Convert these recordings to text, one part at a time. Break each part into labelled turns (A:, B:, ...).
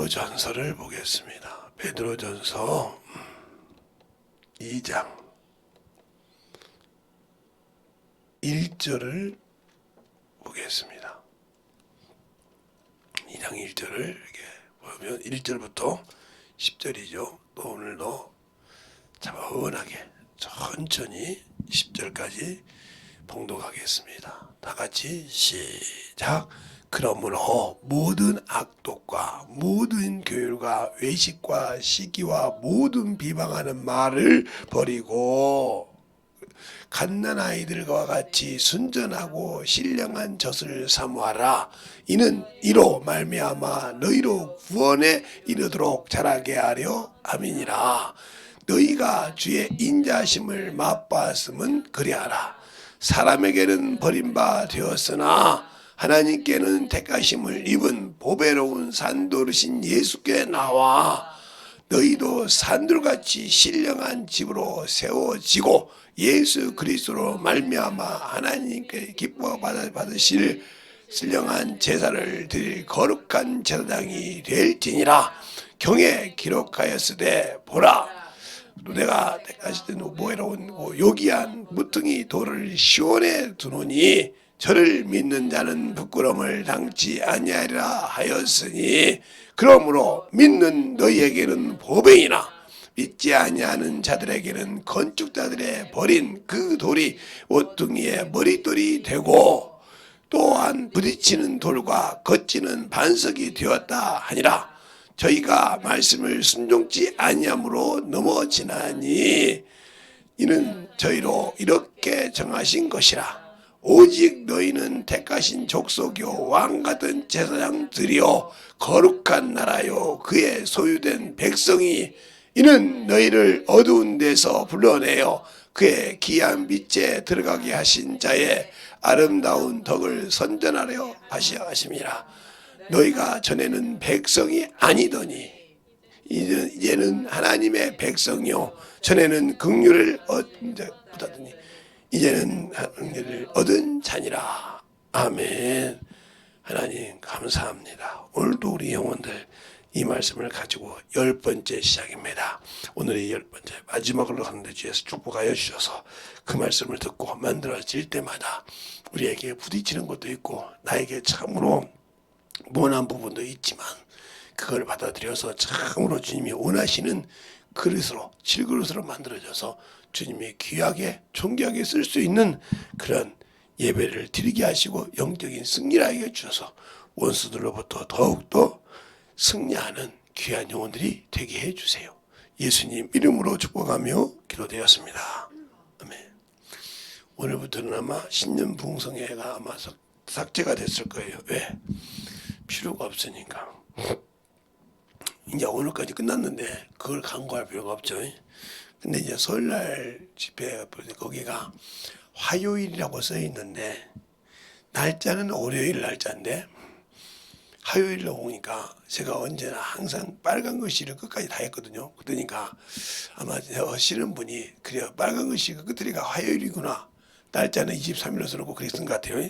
A: 베드로전서를 보겠습니다. 베드로전서 2장 1절을 보겠습니다. 2장 1절을 이렇게 보면 1절부터 10절이죠. 또 오늘도 차분하게 천천히 10절까지 봉독하겠습니다. 다 같이 시작. 그러므로 모든 악독과 모든 교율과 외식과 시기와 모든 비방하는 말을 버리고 갓난아이들과 같이 순전하고 신령한 젖을 사모하라. 이는 이로 말미암아 너희로 구원에 이르도록 자라게 하려 함이니라. 너희가 주의 인자심을 맛보았음은 그리하라. 사람에게는 버림바 되었으나 하나님께는 택하심을 입은 보배로운 산돌이신 예수께 나와 너희도 산돌같이 신령한 집으로 세워지고 예수 그리스도로 말미암아 하나님께 기뻐 받으실 신령한 제사를 드릴 거룩한 제사장이 될지니라. 경에 기록하였으되 보라, 내가 택하실 때 보배로운 요기한 무등이 돌을 시온에 두노니 저를 믿는 자는 부끄러움을 당치 아니하리라 하였으니, 그러므로 믿는 너희에게는 보배이나 믿지 아니하는 자들에게는 건축자들의 버린 그 돌이 옷둥이의 머릿돌이 되고 또한 부딪히는 돌과 거치는 반석이 되었다 하니라. 저희가 말씀을 순종치 아니함으로 넘어지나니 이는 저희로 이렇게 정하신 것이라. 오직 너희는 택하신 족속이요 왕같은 제사장들이요 거룩한 나라요 그의 소유된 백성이, 이는 너희를 어두운 데서 불러내어 그의 귀한 빛에 들어가게 하신 자의 아름다운 덕을 선전하려 하심이라. 너희가 전에는 백성이 아니더니 이제는 하나님의 백성이요 전에는 긍휼을 얻으니 이제는 하나님을 얻은 자니라. 아멘. 하나님 감사합니다. 오늘도 우리 영혼들 이 말씀을 가지고 10번째 시작입니다. 오늘이 10번째 마지막으로 가는데 주에서 축복하여 주셔서 그 말씀을 듣고 만들어질 때마다 우리에게 부딪히는 것도 있고 나에게 참으로 모난 부분도 있지만 그걸 받아들여서 참으로 주님이 원하시는 그릇으로, 질그릇으로 만들어져서 주님이 귀하게 존귀하게 쓸 수 있는 그런 예배를 드리게 하시고 영적인 승리를 하게 주셔서 원수들로부터 더욱더 승리하는 귀한 영혼들이 되게 해주세요. 예수님 이름으로 축복하며 기도되었습니다. 아멘. 오늘부터는 아마 신년 부흥성회가 아마 삭제가 됐을 거예요. 왜? 필요가 없으니까. 이제 오늘까지 끝났는데 그걸 강구할 필요가 없죠. 근데 이제 설날 집회 거기가 화요일이라고 써 있는데 날짜는 월요일 날짜인데 화요일로 오니까 제가 언제나 항상 빨간 글씨를 끝까지 다 했거든요. 그러니까 아마 하시는 분이 그래요. 빨간 글씨가 끝이니까 화요일이구나. 날짜는 23일로 써놓고 그랬던 것 같아요.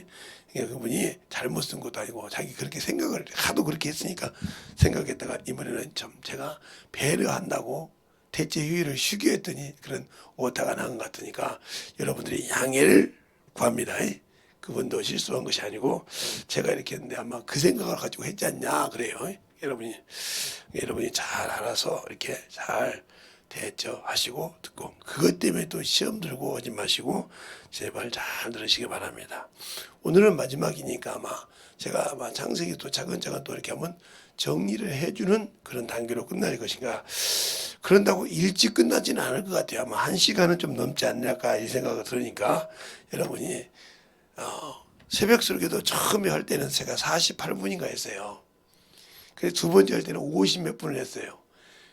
A: 그분이 잘못 쓴 것도 아니고 자기 그렇게 생각을 하도 그렇게 했으니까 생각했다가 이번에는 좀 제가 배려한다고 대체 휴일을 쉬게 했더니 그런 오타가 난 것 같으니까 여러분들이 양해를 구합니다. 그분도 실수한 것이 아니고 제가 이렇게 했는데 아마 그 생각을 가지고 했지 않냐 그래요. 여러분이 잘 알아서 이렇게 잘 대처 하시고 듣고 그것 때문에 또 시험 들고 오지 마시고 제발 잘 들으시기 바랍니다. 오늘은 마지막이니까 아마 제가 아마 창세기 또 차근차근 또 이렇게 한번 정리를 해주는 그런 단계로 끝날 것인가. 그런다고 일찍 끝나지는 않을 것 같아요. 아마 1시간은 좀 넘지 않을까 이 생각이 들으니까 여러분이 새벽 설교도 처음에 할 때는 제가 48분인가 했어요. 그래서 두 번째 할 때는 50 몇 분을 했어요.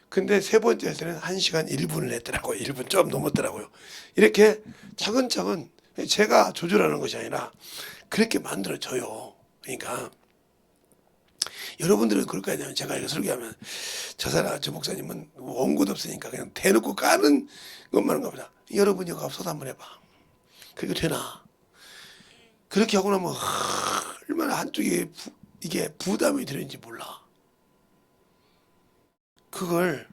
A: 근데 세 번째 할 때는 1시간 1분을 했더라고요. 1분 좀 넘었더라고요. 이렇게 차근차근 제가 조절하는 것이 아니라 그렇게 만들어져요. 그러니까 여러분들은 그럴 거 아니에요. 제가 이거 설교하면 저 목사님은 원고도 없으니까 그냥 대놓고 까는 것만 한가 보다. 여러분이 없어서 한번 해봐. 그게 되나? 그렇게 하고 나면 얼마나 한쪽에 이게 부담이 되는지 몰라. 그걸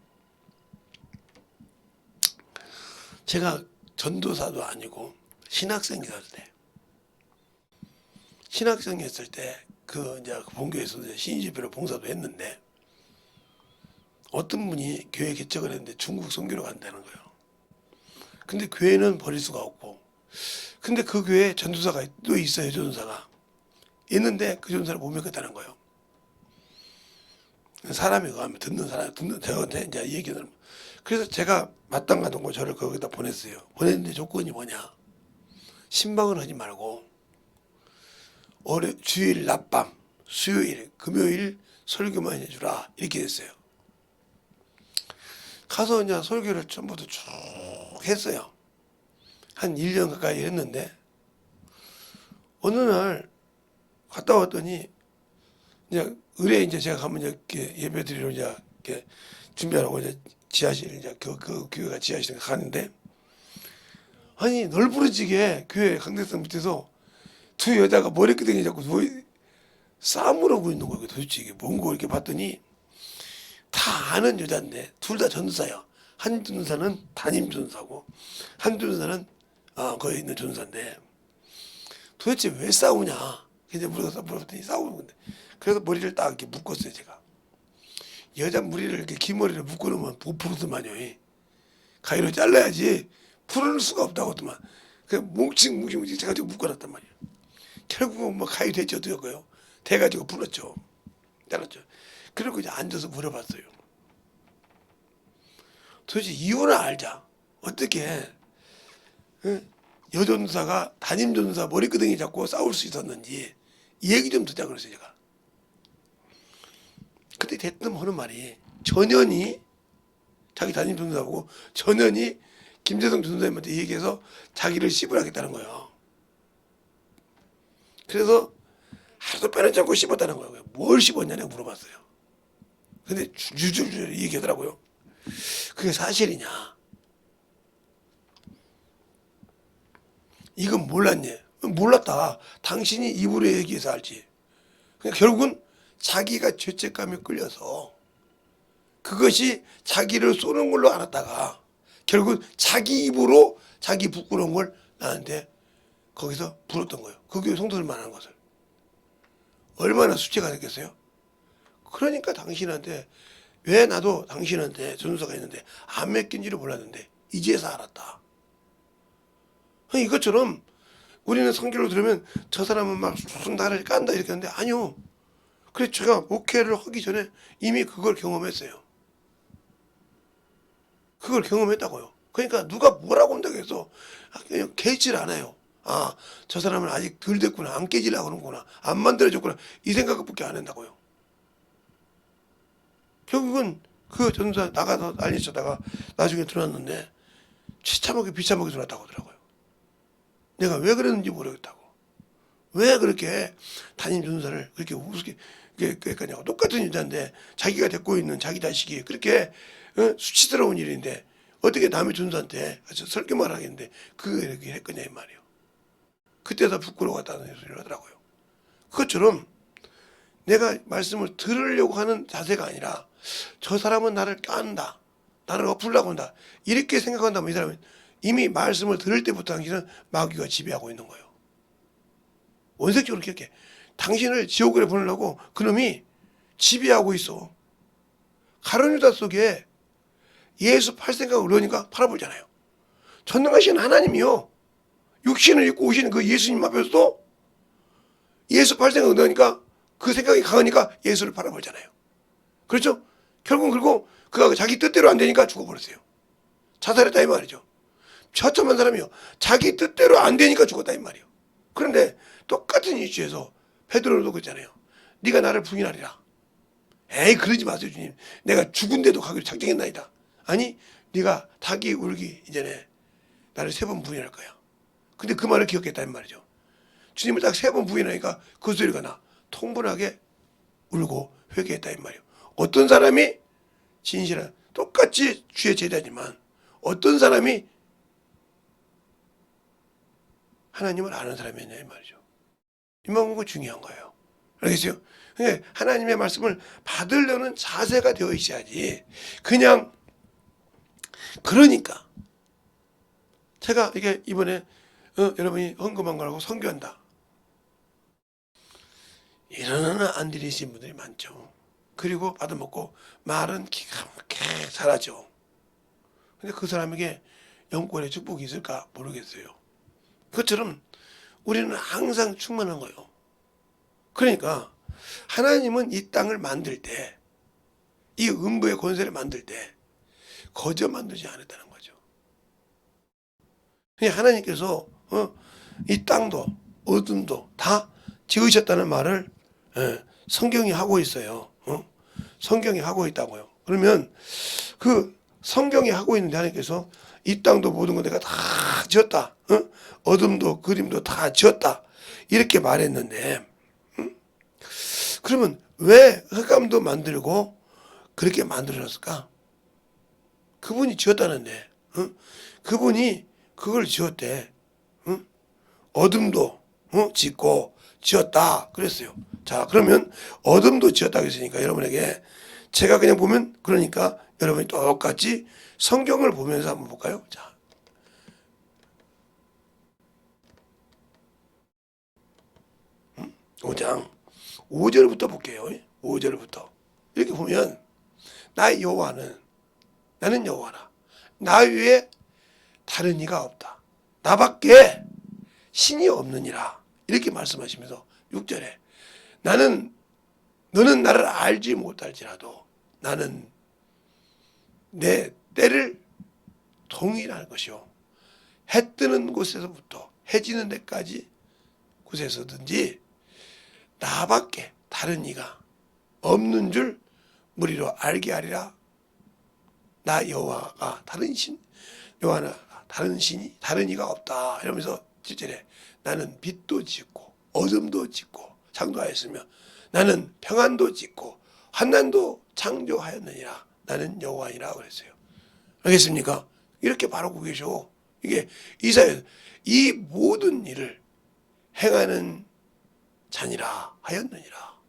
A: 제가 전도사도 아니고 신학생이었을 때 그 이제 본교에서 신인집회로 봉사도 했는데 어떤 분이 교회 개척을 했는데 중국 선교로 간다는 거예요. 근데 교회는 버릴 수가 없고, 근데 그 교회에 전도사가 또 있어요. 전도사가 있는데 그 전도사를 못 믿겠다는 거예요. 사람이 가면 듣는 저한테 이제 얘기는. 그래서 제가 마땅한 동고 저를 거기다 보냈어요. 보냈는데 조건이 뭐냐? 신방을 하지 말고 주일 낮밤, 수요일, 금요일 설교만 해주라 이렇게 됐어요. 가서 이제 설교를 전부터 쭉 했어요. 한 1년 가까이 했는데 어느 날 갔다 왔더니 이제 의뢰 이제 제가 가면 이제 예배 드리러 이제 이렇게 준비하라고 이제 지하실 이제 그 교회가 지하실에 가는데, 아니 널브러지게 교회 강대상 밑에서 두 여자가 머리끄댕이 잡고 싸움을 하고 있는 거예요. 도대체 이게 뭔고 이렇게 봤더니 다 아는 여자인데 둘 다 전도사예요. 한 전도사는 담임 전도사고 한 전도사는 거기 있는 전도사인데 도대체 왜 싸우냐? 근데 물어봤더니 싸우는 건데, 그래서 머리를 딱 이렇게 묶었어요. 제가 여자 머리를 이렇게 긴 머리를 묶어놓으면 부르더만요. 가위로 잘라야지 풀어낼 수가 없다고더만. 그냥 뭉칭 제가 묶어놨단 말이에요. 결국은 뭐 가위 대지 어떡하고요. 돼가지고 불렀죠. 잘랐죠. 그리고 이제 앉아서 물어봤어요. 도대체 이유를 알자. 어떻게 여전사가 담임전사 머리끄댕이 잡고 싸울 수 있었는지 이 얘기 좀 듣자 그랬어요. 제가. 그때 대뜸 하는 말이 전현이 자기 담임전사하고 전현이 김재성 전사님한테 얘기해서 자기를 씹으라겠다는 거예요. 그래서 하루도 빼놓지 않고 씹었다는 거예요. 뭘 씹었냐고 물어봤어요. 근데 줄줄줄 얘기하더라고요. 그게 사실이냐? 이건 몰랐니? 몰랐다. 당신이 입으로 얘기해서 알지. 그러니까 결국은 자기가 죄책감에 끌려서 그것이 자기를 쏘는 걸로 알았다가 결국 자기 입으로 자기 부끄러운 걸 나한테 거기서 불었던 거예요. 그 교회 성도들 만한 것을. 얼마나 수치가 됐겠어요? 그러니까 당신한테, 왜 나도 당신한테 전도사가 있는데 안 맡긴지를 몰랐는데 이제서 알았다. 이것처럼 우리는 성경을 들으면 저 사람은 막 나를 깐다 이렇게 하는데 아니요. 그래서 제가 목회를 하기 전에 이미 그걸 경험했어요. 그걸 경험했다고요. 그러니까 누가 뭐라고 한다고 해서 그냥 깨질 않아요. 저 사람은 아직 덜 됐구나. 안 깨지려고 그러는구나. 안 만들어졌구나. 이 생각밖에 안 한다고요. 결국은 그 전사 나가서 난리 쳤다가 나중에 들어왔는데 비참하게 들어왔다고 하더라고요. 내가 왜 그랬는지 모르겠다고. 왜 그렇게 담임 전사를 그렇게 우습게 그러니까 똑같은 여자인데 자기가 데리고 있는 자기 자식이 그렇게 수치스러운 일인데 어떻게 남의 전사한테 설교만 하겠는데 그거 이렇게 했거냐 이 말이에요. 그때다 부끄러웠다는 소리를 하더라고요. 그것처럼 내가 말씀을 들으려고 하는 자세가 아니라 저 사람은 나를 깐다, 나를 엎으려고 한다 이렇게 생각한다면 이 사람은 이미 말씀을 들을 때부터 당신은 마귀가 지배하고 있는 거예요. 원색적으로 기억해. 당신을 지옥으로 보내려고 그놈이 지배하고 있어. 가룟 유다 속에 예수 팔 생각을 넣으니까 팔아버리잖아요. 전능하신 하나님이요. 육신을 입고 오시는 그 예수님 앞에서도 예수 팔 생각을 넣으니까 그 생각이 강하니까 예수를 팔아버리잖아요. 그렇죠? 결국은 그리고 그가 자기 뜻대로 안 되니까 죽어버렸어요. 자살했다 이 말이죠. 처참한 사람이요. 자기 뜻대로 안 되니까 죽었다 이 말이에요. 그런데 똑같은 이슈에서 베드로도 그랬잖아요. 네가 나를 부인하리라. 에이 그러지 마세요 주님. 내가 죽은데도 가기로 작정했나이다. 아니 네가 닭이 울기 이전에 나를 3번 부인할 거야. 근데 그 말을 기억했다는 말이죠. 주님을 딱 3번 부인하니까 그 소리가 나. 통분하게 울고 회개했다 이 말이에요. 어떤 사람이 진실한 똑같이 주의 제자지만 어떤 사람이 하나님을 아는 사람이었냐 이 말이죠. 이만큼 중요한 거예요. 알겠어요? 그러니까 하나님의 말씀을 받으려는 자세가 되어 있어야지. 그냥 그러니까 제가 이게 이번에 여러분이 헌금한 거라고 선교한다 이러는 안 들이신 분들이 많죠. 그리고 받아먹고 말은 기가 막히게 잘하죠. 근데 그 사람에게 영권의 축복이 있을까 모르겠어요. 그것처럼 우리는 항상 충만한 거예요. 그러니까 하나님은 이 땅을 만들 때, 이 음부의 권세를 만들 때 거저 만들지 않았다는 거죠. 그냥 하나님께서 이 땅도 어둠도 다 지으셨다는 말을 성경이 하고 있어요. 성경이 하고 있다고요. 그러면 그 성경이 하고 있는데 하나님께서 이 땅도 모든 것 내가 다 지었다. 어둠도 그림도 다 지었다. 이렇게 말했는데 그러면 왜 흑암도 만들고 그렇게 만들어졌을까? 그분이 지었다는데 그분이 그걸 지었대. 어둠도 짓고 지었다 그랬어요. 자, 그러면 어둠도 지었다 그랬으니까 여러분에게 제가 그냥 보면 그러니까 여러분이 똑같이 성경을 보면서 한번 볼까요? 자, 5장 5절부터 볼게요. 5절부터 이렇게 보면 나의 여호와는 나는 여호와라. 나 위에 다른 이가 없다. 나밖에 신이 없느니라. 이렇게 말씀하시면서 6절에 너는 나를 알지 못할지라도 나는 내 때를 동일할 것이요. 해 뜨는 곳에서부터 해 지는 데까지 곳에서든지 나밖에 다른 이가 없는 줄 무리로 알게 하리라. 나 여호와가 여호와나 다른 신이 다른 이가 없다. 이러면서 7절에 나는 빛도 짓고 어둠도 짓고 창조하였으며 나는 평안도 짓고 환난도 창조하였느니라. 나는 여호와이라 그랬어요. 알겠습니까? 이렇게 바라고 계셔. 이게 이사야 이 모든 일을 행하는 자니라 하였느니라.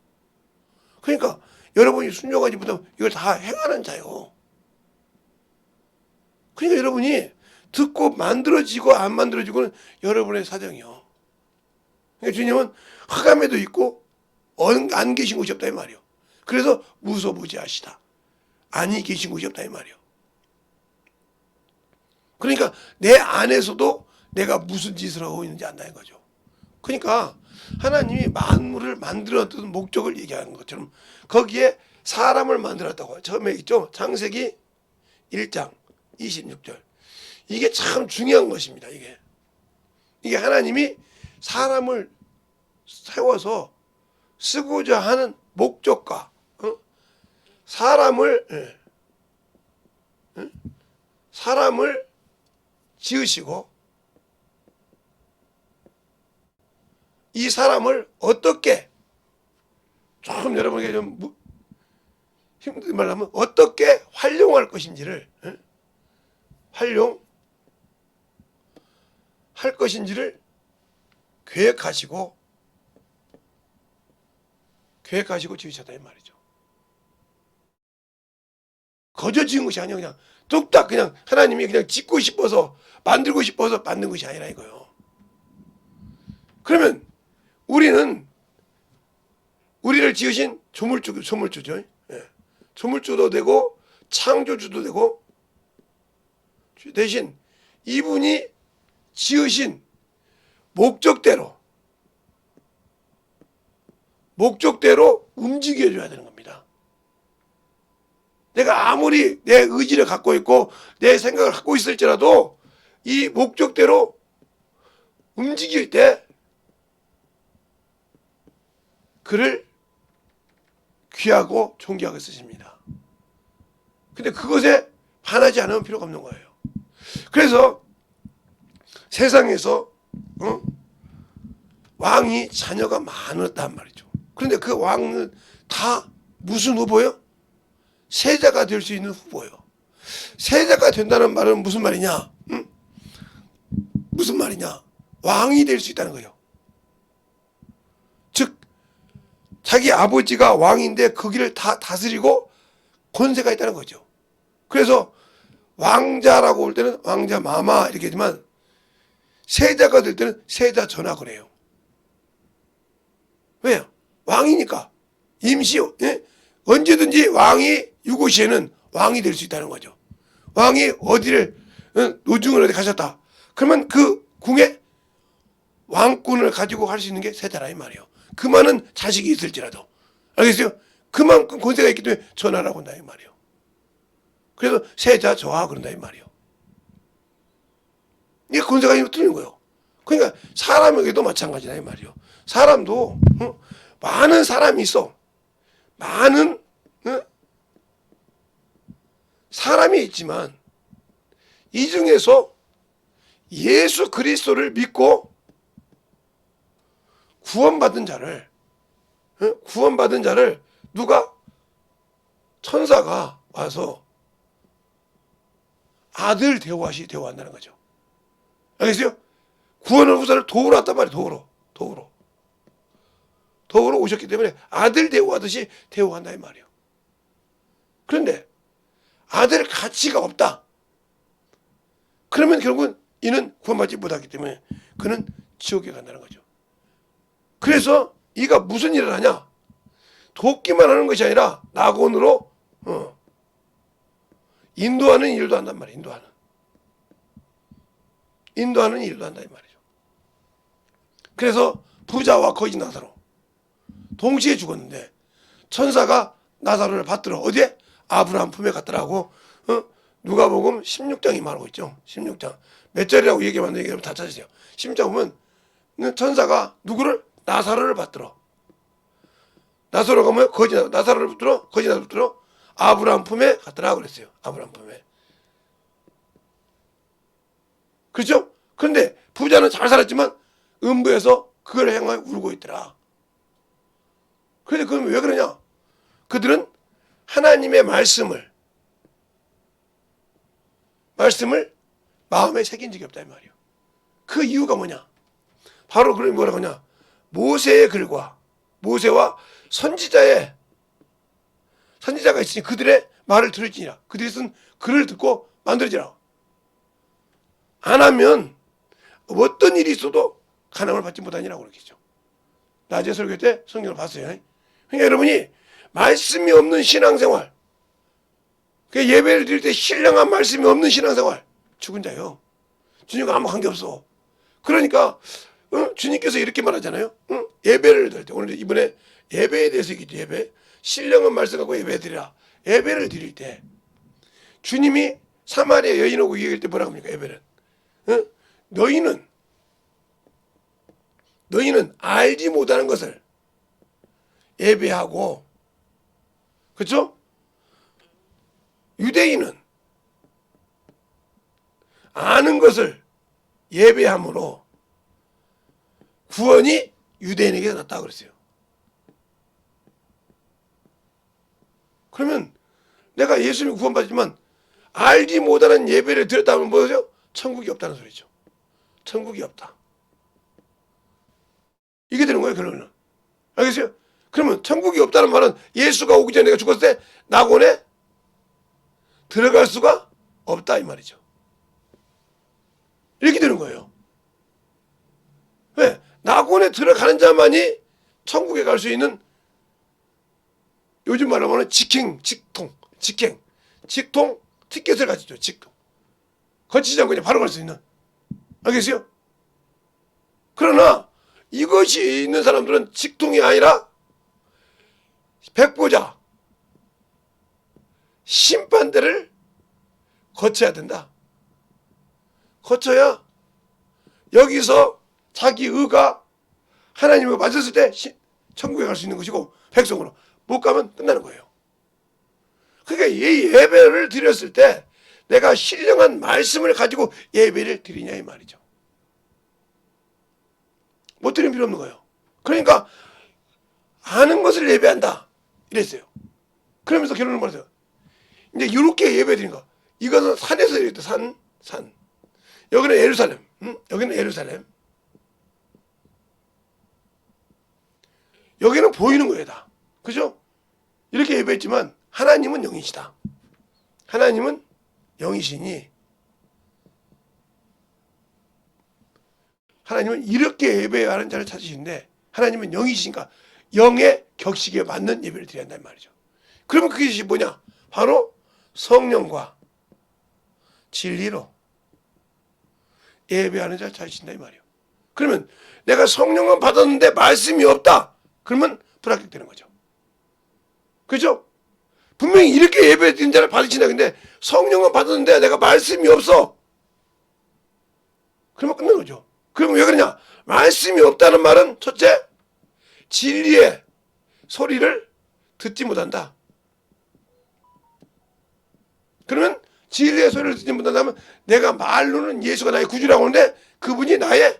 A: 그러니까 여러분이 순종하지 못하면 이걸 다 행하는 자요. 그러니까 여러분이 듣고 만들어지고 안 만들어지고는 여러분의 사정이요. 그러니까 주님은 흑암에도 있고 안 계신 곳이 없다 이 말이요. 그래서 무소부지하시다. 아니 계신 곳이 없다 이 말이요. 그러니까 내 안에서도 내가 무슨 짓을 하고 있는지 안다 이거죠. 그러니까 하나님이 만물을 만들었던 목적을 얘기하는 것처럼 거기에 사람을 만들었다고 처음에 있죠. 창세기 1장 26절. 이게 참 중요한 것입니다. 이게 하나님이 사람을 세워서 쓰고자 하는 목적과 사람을 지으시고 이 사람을 어떻게 좀 여러분에게 좀 힘든 말로 하면 어떻게 활용할 것인지를 활용할 것인지를 계획하시고 지으셨다 이 말이죠. 거저 지은 것이 아니라 그냥 뚝딱 그냥 하나님이 그냥 짓고 싶어서 만들고 싶어서 만든 것이 아니라 이거요. 그러면 우리를 지으신 조물주죠. 예. 조물주도 되고 창조주도 되고 대신 이분이 지으신 목적대로 움직여줘야 되는 겁니다. 내가 아무리 내 의지를 갖고 있고 내 생각을 갖고 있을지라도 이 목적대로 움직일 때 그를 귀하고 존귀하게 쓰십니다. 근데 그것에 반하지 않으면 필요가 없는 거예요. 그래서 세상에서 왕이 자녀가 많았단 말이죠. 그런데 그 왕은 다 무슨 후보요? 세자가 될 수 있는 후보예요. 세자가 된다는 말은 무슨 말이냐? 무슨 말이냐? 왕이 될 수 있다는 거예요. 즉 자기 아버지가 왕인데 거기를 다 다스리고 권세가 있다는 거죠. 그래서 왕자라고 할 때는 왕자 마마 이렇게 하지만 세자가 될 때는 세자 전하 그래요. 왜요? 왕이니까. 임시, 예? 언제든지 왕이 유고시에는 왕이 될 수 있다는 거죠. 왕이 어디를, 노중을 어디 가셨다. 그러면 그 궁에 왕권을 가지고 할 수 있는 게 세자라 이 말이에요. 그 많은 자식이 있을지라도. 알겠어요? 그만큼 권세가 있기 때문에 전하라고 한다 이 말이에요. 그래서 세자 저하 그런다 이 말이에요. 이게 권세가 힘을 틀는 거예요. 그러니까 사람에게도 마찬가지다 이 말이에요. 사람도 많은 사람이 있어. 많은 사람이 있지만 이 중에서 예수 그리스도를 믿고 구원받은 자를 누가 천사가 와서 아들 대우한다는 거죠. 알겠어요? 구원을 후사를 도우러 왔단 말이에요. 도우러 오셨기 때문에 아들 대우하듯이 대우한다 이 말이에요. 그런데 아들 가치가 없다. 그러면 결국은 이는 구원받지 못하기 때문에 그는 지옥에 간다는 거죠. 그래서 이가 무슨 일을 하냐? 돕기만 하는 것이 아니라 낙원으로 인도하는 일도 한단 말이에요. 인도하는 일도 한다 이 말이죠. 그래서 부자와 거지 나사로 동시에 죽었는데 천사가 나사로를 받들어 어디에? 아브라함 품에 갔더라고. 누가복음 16장이 말하고 있죠. 16장. 몇 절이라고 얘기하면 여러분 다 찾으세요. 16장 보면 천사가 누구를? 나사로를 받들어. 나사로가 뭐예요? 나사로를 붙들어 아브라함 품에 갔더라 그랬어요. 아브라함 품에. 그렇죠? 그런데 부자는 잘 살았지만 음부에서 그걸 향하여 울고 있더라. 그런데 그건 왜 그러냐? 그들은 하나님의 말씀을 마음에 새긴 적이 없다 이 말이에요. 그 이유가 뭐냐? 바로 그런 뭐라고 하냐? 모세의 글과 모세와 선지자가 있으니 그들의 말을 들을지니라. 그들이 쓴 글을 듣고 만들어지라. 안 하면 어떤 일이 있어도 가난을 받지 못하니라고 그러겠죠. 낮에 설교 때 성경을 봤어요. 그러니까 여러분이 말씀이 없는 신앙생활, 예배를 드릴 때 신령한 말씀이 없는 신앙생활, 죽은 자요. 주님과 아무 관계없어. 그러니까 주님께서 이렇게 말하잖아요. 예배를 드릴 때, 오늘 이번에 예배에 대해서 얘기죠. 예배. 신령한 말씀 갖고 예배 드리라. 예배를 드릴 때 주님이 사마리아 여인하고 얘기할 때 뭐라고 합니까? 예배는. 너희는 알지 못하는 것을 예배하고, 그렇죠? 유대인은 아는 것을 예배함으로 구원이 유대인에게 났다고 그랬어요. 그러면 내가 예수님이 구원받지만 알지 못하는 예배를 드렸다면 뭐죠? 천국이 없다는 소리죠. 천국이 없다. 이게 되는 거예요, 결론은. 알겠어요? 그러면 천국이 없다는 말은 예수가 오기 전에 내가 죽었을 때 낙원에 들어갈 수가 없다 이 말이죠. 이렇게 되는 거예요. 왜? 낙원에 들어가는 자만이 천국에 갈 수 있는, 요즘 말로 하면 직통, 티켓을 가지죠. 직통. 거치지 않고 그냥 바로 갈 수 있는. 알겠어요? 그러나 이것이 있는 사람들은 직통이 아니라 백보자, 심판대를 거쳐야 된다. 거쳐야 여기서 자기 의가 하나님과 맞았을 때 천국에 갈 수 있는 것이고, 백성으로 못 가면 끝나는 거예요. 그러니까 이 예배를 드렸을 때 내가 신령한 말씀을 가지고 예배를 드리냐 이 말이죠. 못 드리는 필요 없는 거예요. 그러니까 아는 것을 예배한다 이랬어요. 그러면서 결론을 말해요. 이제 이렇게 예배 드린 거, 이것은 산에서 드렸다. 산. 여기는 예루살렘. 여기는 예루살렘. 여기는 보이는 거예요 다. 그죠? 이렇게 예배했지만 하나님은 영이시다. 하나님은 영이시니 하나님은 이렇게 예배하는 자를 찾으시는데 하나님은 영이시니까 영의 격식에 맞는 예배를 드려야 한다는 말이죠. 그러면 그것이 뭐냐? 바로 성령과 진리로 예배하는 자를 찾으신다 이 말이에요. 그러면 내가 성령은 받았는데 말씀이 없다. 그러면 불합격되는 거죠. 그죠? 분명히 이렇게 예배드린 자를 받으신다. 근데 성령은 받았는데 내가 말씀이 없어. 그러면 끝난 거죠. 그러면 왜 그러냐? 말씀이 없다는 말은 첫째, 진리의 소리를 듣지 못한다. 그러면 진리의 소리를 듣지 못한다면 내가 말로는 예수가 나의 구주라고 하는데 그분이 나의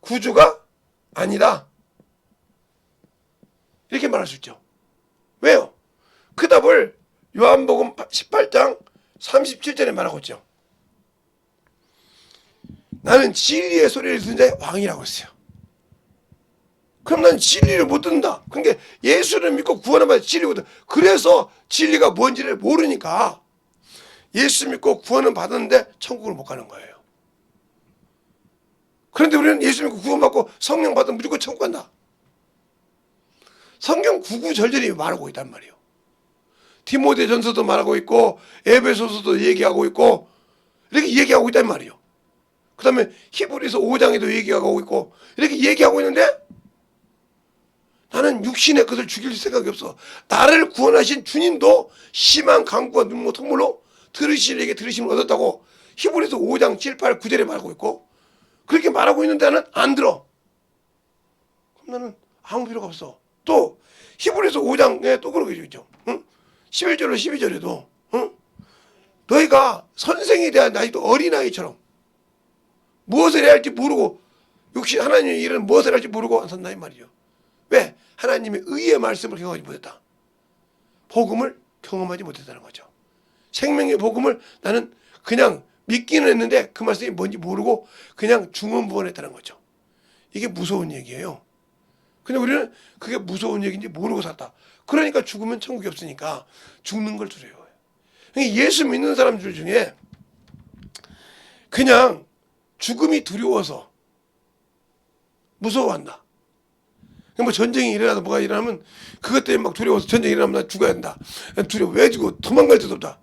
A: 구주가 아니다. 이렇게 말할 수 있죠. 왜요? 그 답을 요한복음 18장 37절에 말하고 있죠. 나는 진리의 소리를 듣는 자의 왕이라고 했어요. 그럼 난 진리를 못 듣는다. 그러니까 예수를 믿고 구원을 받아 진리를 못 듣는다. 그래서 진리가 뭔지를 모르니까 예수 믿고 구원을 받았는데 천국을 못 가는 거예요. 그런데 우리는 예수 믿고 구원받고 성령 받으면 무조건 천국 간다. 성경 구구절절히 말하고 있단 말이에요. 디모데전서도 말하고 있고 에베소서도 얘기하고 있고 이렇게 얘기하고 있단 말이에요. 그 다음에 히브리서 5장에도 얘기하고 있고 이렇게 얘기하고 있는데 나는 육신의 것을 죽일 생각이 없어. 나를 구원하신 주님도 심한 강구와 눈물 통물로 들으시려게 들으심을 얻었다고 히브리서 5장 7, 8, 9절에 말하고 있고 그렇게 말하고 있는데 나는 안 들어. 그럼 나는 아무 필요가 없어. 또 히브리서 5장에 또 그러게 있죠. 응? 11절로 12절에도 응? 너희가 선생에 대한 나이도 어린아이처럼 무엇을 해야 할지 모르고 역시 하나님의 일은 무엇을 할지 모르고 안 산다 이 말이죠. 왜? 하나님의 의의 말씀을 경험하지 못했다. 복음을 경험하지 못했다는 거죠. 생명의 복음을 나는 그냥 믿기는 했는데 그 말씀이 뭔지 모르고 그냥 중언부언했다는 거죠. 이게 무서운 얘기예요. 근데 우리는 그게 무서운 얘기인지 모르고 살다. 그러니까 죽으면 천국이 없으니까 죽는 걸 두려워해요. 그러니까 예수 믿는 사람들 중에 그냥 죽음이 두려워서 무서워한다. 뭐 전쟁이 일어나도 뭐가 일어나면 그것 때문에 막 두려워서 전쟁이 일어나면 나 죽어야 된다. 두려워. 왜 죽어? 도망갈 데도 없다.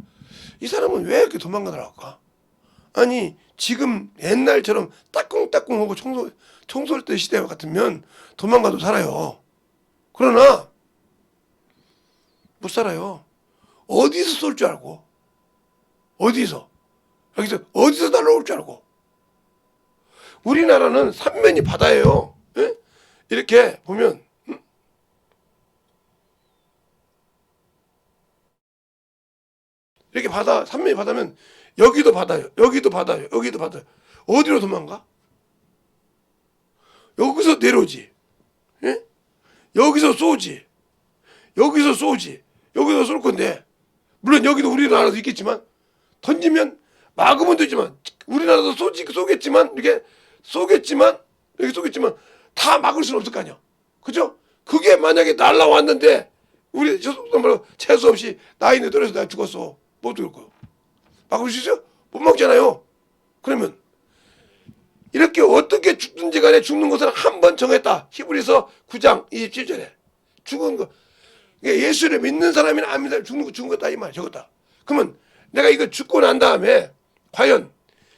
A: 이 사람은 왜 이렇게 도망가더라 할까? 아니 지금 옛날처럼 따꿍따꿍하고 청소할 때 시대 같으면 도망가도 살아요. 그러나 못 살아요. 어디서 쏠 줄 알고 어디서 날아올 줄 알고 우리나라는 삼면이 바다예요. 예? 이렇게 보면 이렇게 바다 삼면이 바다면 여기도 바다요. 여기도 바다요. 여기도 바다요. 어디로 도망가? 여기서 내려오지. 예? 여기서 쏘지. 여기서 쏘지. 여기서 쏠 건데 물론 여기도 우리나라도 있겠지만 던지면 막으면 되지만 우리나라도 쏘겠지만 이렇게 쏘겠지만 다 막을 수는 없을 거 아니야. 그죠? 그게 만약에 날라왔는데 우리 재수 없이 나이는 떨어져서 내가 죽었어. 뭐 어떡할 거야? 막을 수 있어요? 못 막잖아요. 그러면 이렇게 어떻게 죽든지 간에 죽는 것은 한 번 정했다. 히브리서 9장 27절에 죽은 거. 예수를 믿는 사람이나 안 믿는 사람이 죽은 거다 이 말 적었다. 그러면 내가 이거 죽고 난 다음에 과연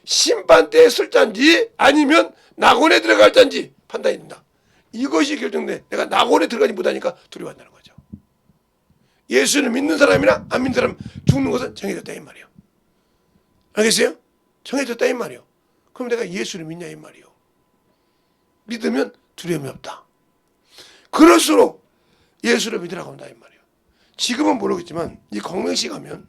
A: 심판대에 쓸 잔지 아니면 낙원에 들어갈 잔지 판단이 된다. 이것이 결정돼. 내가 낙원에 들어가지 못하니까 두려워한다는 거죠. 예수를 믿는 사람이나 안 믿는 사람 죽는 것은 정해졌다 이 말이에요. 알겠어요? 정해졌다 이 말이에요. 그럼 내가 예수를 믿냐 이 말이에요. 믿으면 두려움이 없다. 그럴수록 예수를 믿으라고 한다 이 말이에요. 지금은 모르겠지만 이 광명시 가면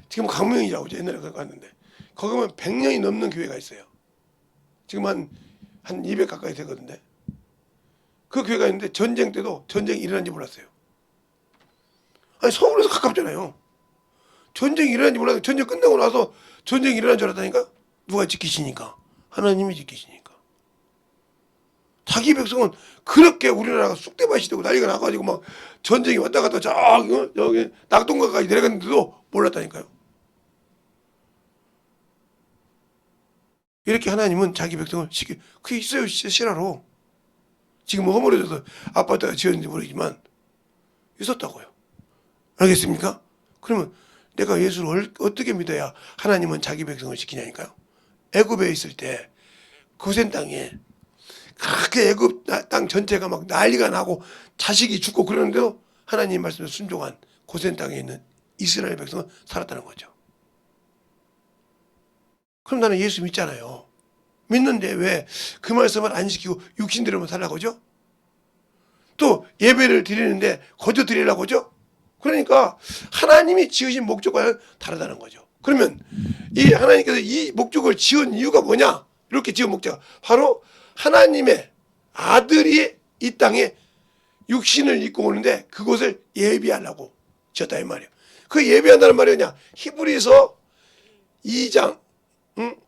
A: 지금 광명이라고 옛날에 갔는데 거기 보면 100년이 넘는 교회가 있어요. 지금 한 200 가까이 되거든요. 그 교회가 있는데 전쟁 때도 전쟁이 일어난지 몰랐어요. 아니 서울에서 가깝잖아요. 전쟁이 일어난지 몰랐어요. 전쟁 끝나고 나서 전쟁이 일어난 줄 알았다니까. 누가 지키시니까. 하나님이 지키시니까. 자기 백성은 그렇게 우리나라가 쑥대밭이 되고 난리가 나가지고 막 전쟁이 왔다 갔다 저기 낙동강까지 내려갔는데도 몰랐다니까요. 이렇게 하나님은 자기 백성을 그게 있어요. 진짜 실화로. 지금 허물어져서 아파트가 지었는지 모르지만 있었다고요. 알겠습니까? 그러면 내가 예수를 어떻게 믿어야 하나님은 자기 백성을 지키냐니까요. 애굽에 있을 때 고센 땅에 그렇게 애굽 땅 전체가 막 난리가 나고 자식이 죽고 그러는데도 하나님 말씀에 순종한 고센 땅에 있는 이스라엘 백성은 살았다는 거죠. 그럼 나는 예수 믿잖아요. 믿는데 왜 그 말씀을 안 지키고 육신대로만 살라고 하죠? 또 예배를 드리는데 거저 드리려고 하죠? 그러니까 하나님이 지으신 목적과는 다르다는 거죠. 그러면 이 하나님께서 이 목적을 지은 이유가 뭐냐? 이렇게 지은 목적 바로 하나님의 아들이 이 땅에 육신을 입고 오는데 그것을 예비하려고 지었다 이 말이에요. 그 예비한다는 말이 뭐냐? 히브리서 2장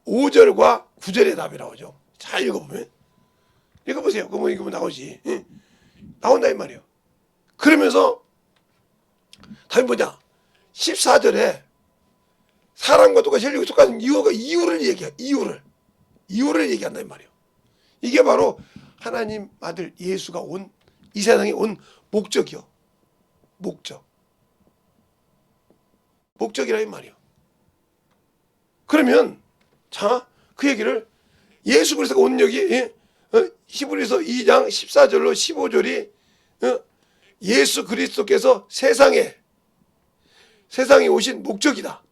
A: 5절과 9절의 답이라고 하죠. 잘 읽어보면 읽어보세요. 그거 읽으면 나오지. 나온다 이 말이에요. 그러면서 답이 뭐냐? 14절에 사람과 똑같이 혈육이 속하는 이유를 얘기해. 이유를 얘기한다 이 말이에요. 이게 바로 하나님 아들 예수가 온 이 세상에 온 목적이요. 목적이라 이 말이에요. 그러면 자, 그 얘기를 예수 그리스도가 온 여기 히브리서 2장 14절로 15절이 예수 그리스도께서 세상에 오신 목적이다.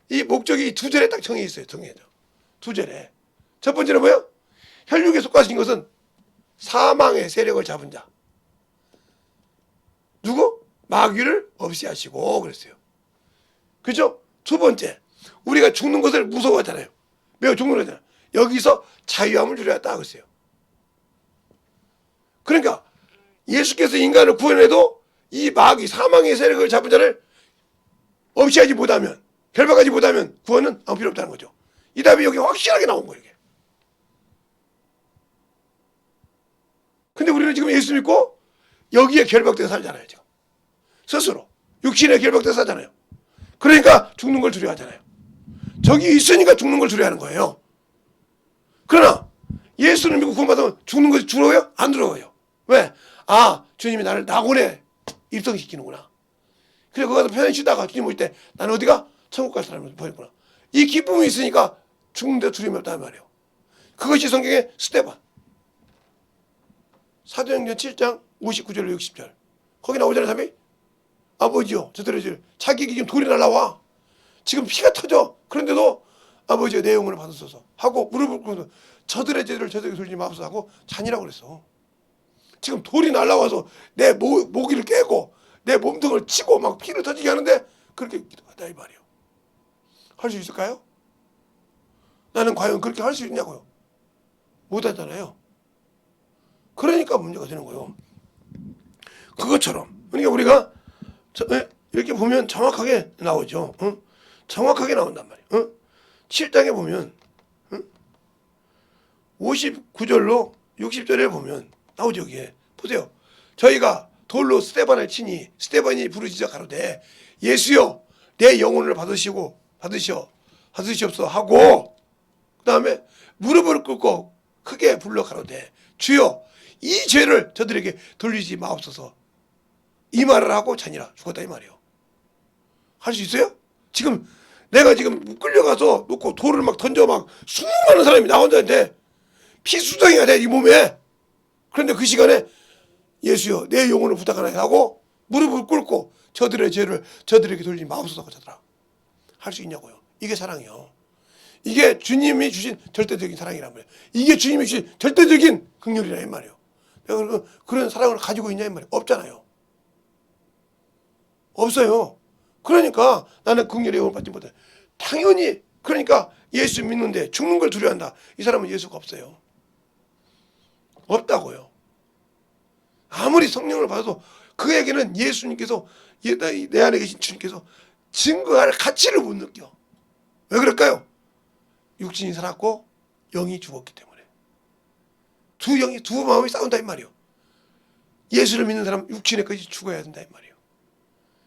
A: 이 목적이 두 절에 딱 정해 있어요. 정해져. 두 절에. 첫 번째는 뭐예요? 혈육에 속하신 것은 사망의 세력을 잡은 자. 누구? 마귀를 없이 하시고 그랬어요. 그죠? 두 번째, 우리가 죽는 것을 무서워하잖아요. 매우 죽는 거잖아요. 여기서 자유함을 주려했다 그랬어요. 그러니까 예수께서 인간을 구원해도 이 마귀 사망의 세력을 잡은 자를 없이 하지 못하면, 결박하지 못하면 구원은 아무 필요 없다는 거죠. 이 답이 여기 확실하게 나온 거예요. 이게. 근데 우리는 지금 예수 믿고 여기에 결박돼서 살잖아요. 지금 스스로 육신에 결박돼서 살잖아요. 그러니까 죽는 걸 두려워하잖아요. 저기 있으니까 죽는 걸 두려워하는 거예요. 그러나 예수를 믿고 구원받으면 죽는 것이 두려워요? 안 두려워요. 왜? 아, 주님이 나를 낙원에 입성시키는구나. 그래 거기 가서 편히 쉬다가 주님 올 때 나는 어디가? 천국 갈 사람을 보였구나. 이 기쁨이 있으니까 죽는데 두려움이 없다는 말이에요. 그것이 성경의 스데반. 사도행전 7장 59절로 60절. 거기 나오잖아요. 답이. 아버지요 저들의 죄를 자기에게 지금 돌이 날라와. 지금 피가 터져. 그런데도 아버지의 내 영혼을 받으소서 하고 무릎을 꿇고 저들의 죄를 저들에게 돌리지 마옵소서 하고 잔이라고 그랬어. 지금 돌이 날라와서 내 모기를 깨고 내 몸통을 치고 막 피를 터지게 하는데 그렇게 기도하다 이 말이에요. 할 수 있을까요? 나는 과연 그렇게 할 수 있냐고요. 못하잖아요. 그러니까 문제가 되는 거예요. 그것처럼 그러니까 우리가 이렇게 보면 정확하게 나오죠. 정확하게 나온단 말이에요. 7장에 보면 59절로 60절에 보면 나오죠. 여기에 보세요. 저희가 돌로 스데반을 치니 스데반이 부르짖어 가로되 예수여 내 영혼을 받으시옵소서 하고 그 다음에 무릎을 꿇고 크게 불러 가로되 주여 이 죄를 저들에게 돌리지 마옵소서 이 말을 하고 잔이라 죽었다 이 말이에요. 할 수 있어요? 지금 내가 지금 끌려가서 놓고 돌을 막 던져 막 수많은 사람이 나 혼자인데 피수정이가 돼 이 몸에. 그런데 그 시간에 예수여 내 영혼을 부탁하나 하고 무릎을 꿇고 저들의 죄를 저들에게 돌리지 마옵소서 하더라. 할 수 있냐고요. 이게 사랑이요. 이게 주님이 주신 절대적인 사랑이란 말이에요. 이게 주님이 주신 절대적인 긍휼이라 이 말이에요. 내가 그런 사랑을 가지고 있냐 이 말이에요. 없잖아요. 없어요. 그러니까 나는 긍휼의 영을 받지 못해. 당연히 그러니까 예수 믿는데 죽는 걸 두려워한다. 이 사람은 예수가 없어요. 없다고요. 아무리 성령을 받아도 그에게는 예수님께서 내 안에 계신 주님께서 증거할 가치를 못 느껴. 왜 그럴까요? 육신이 살았고 영이 죽었기 때문에. 두 마음이 싸운다 이 말이요. 예수를 믿는 사람 육신에 까지 죽어야 된다 이 말이요.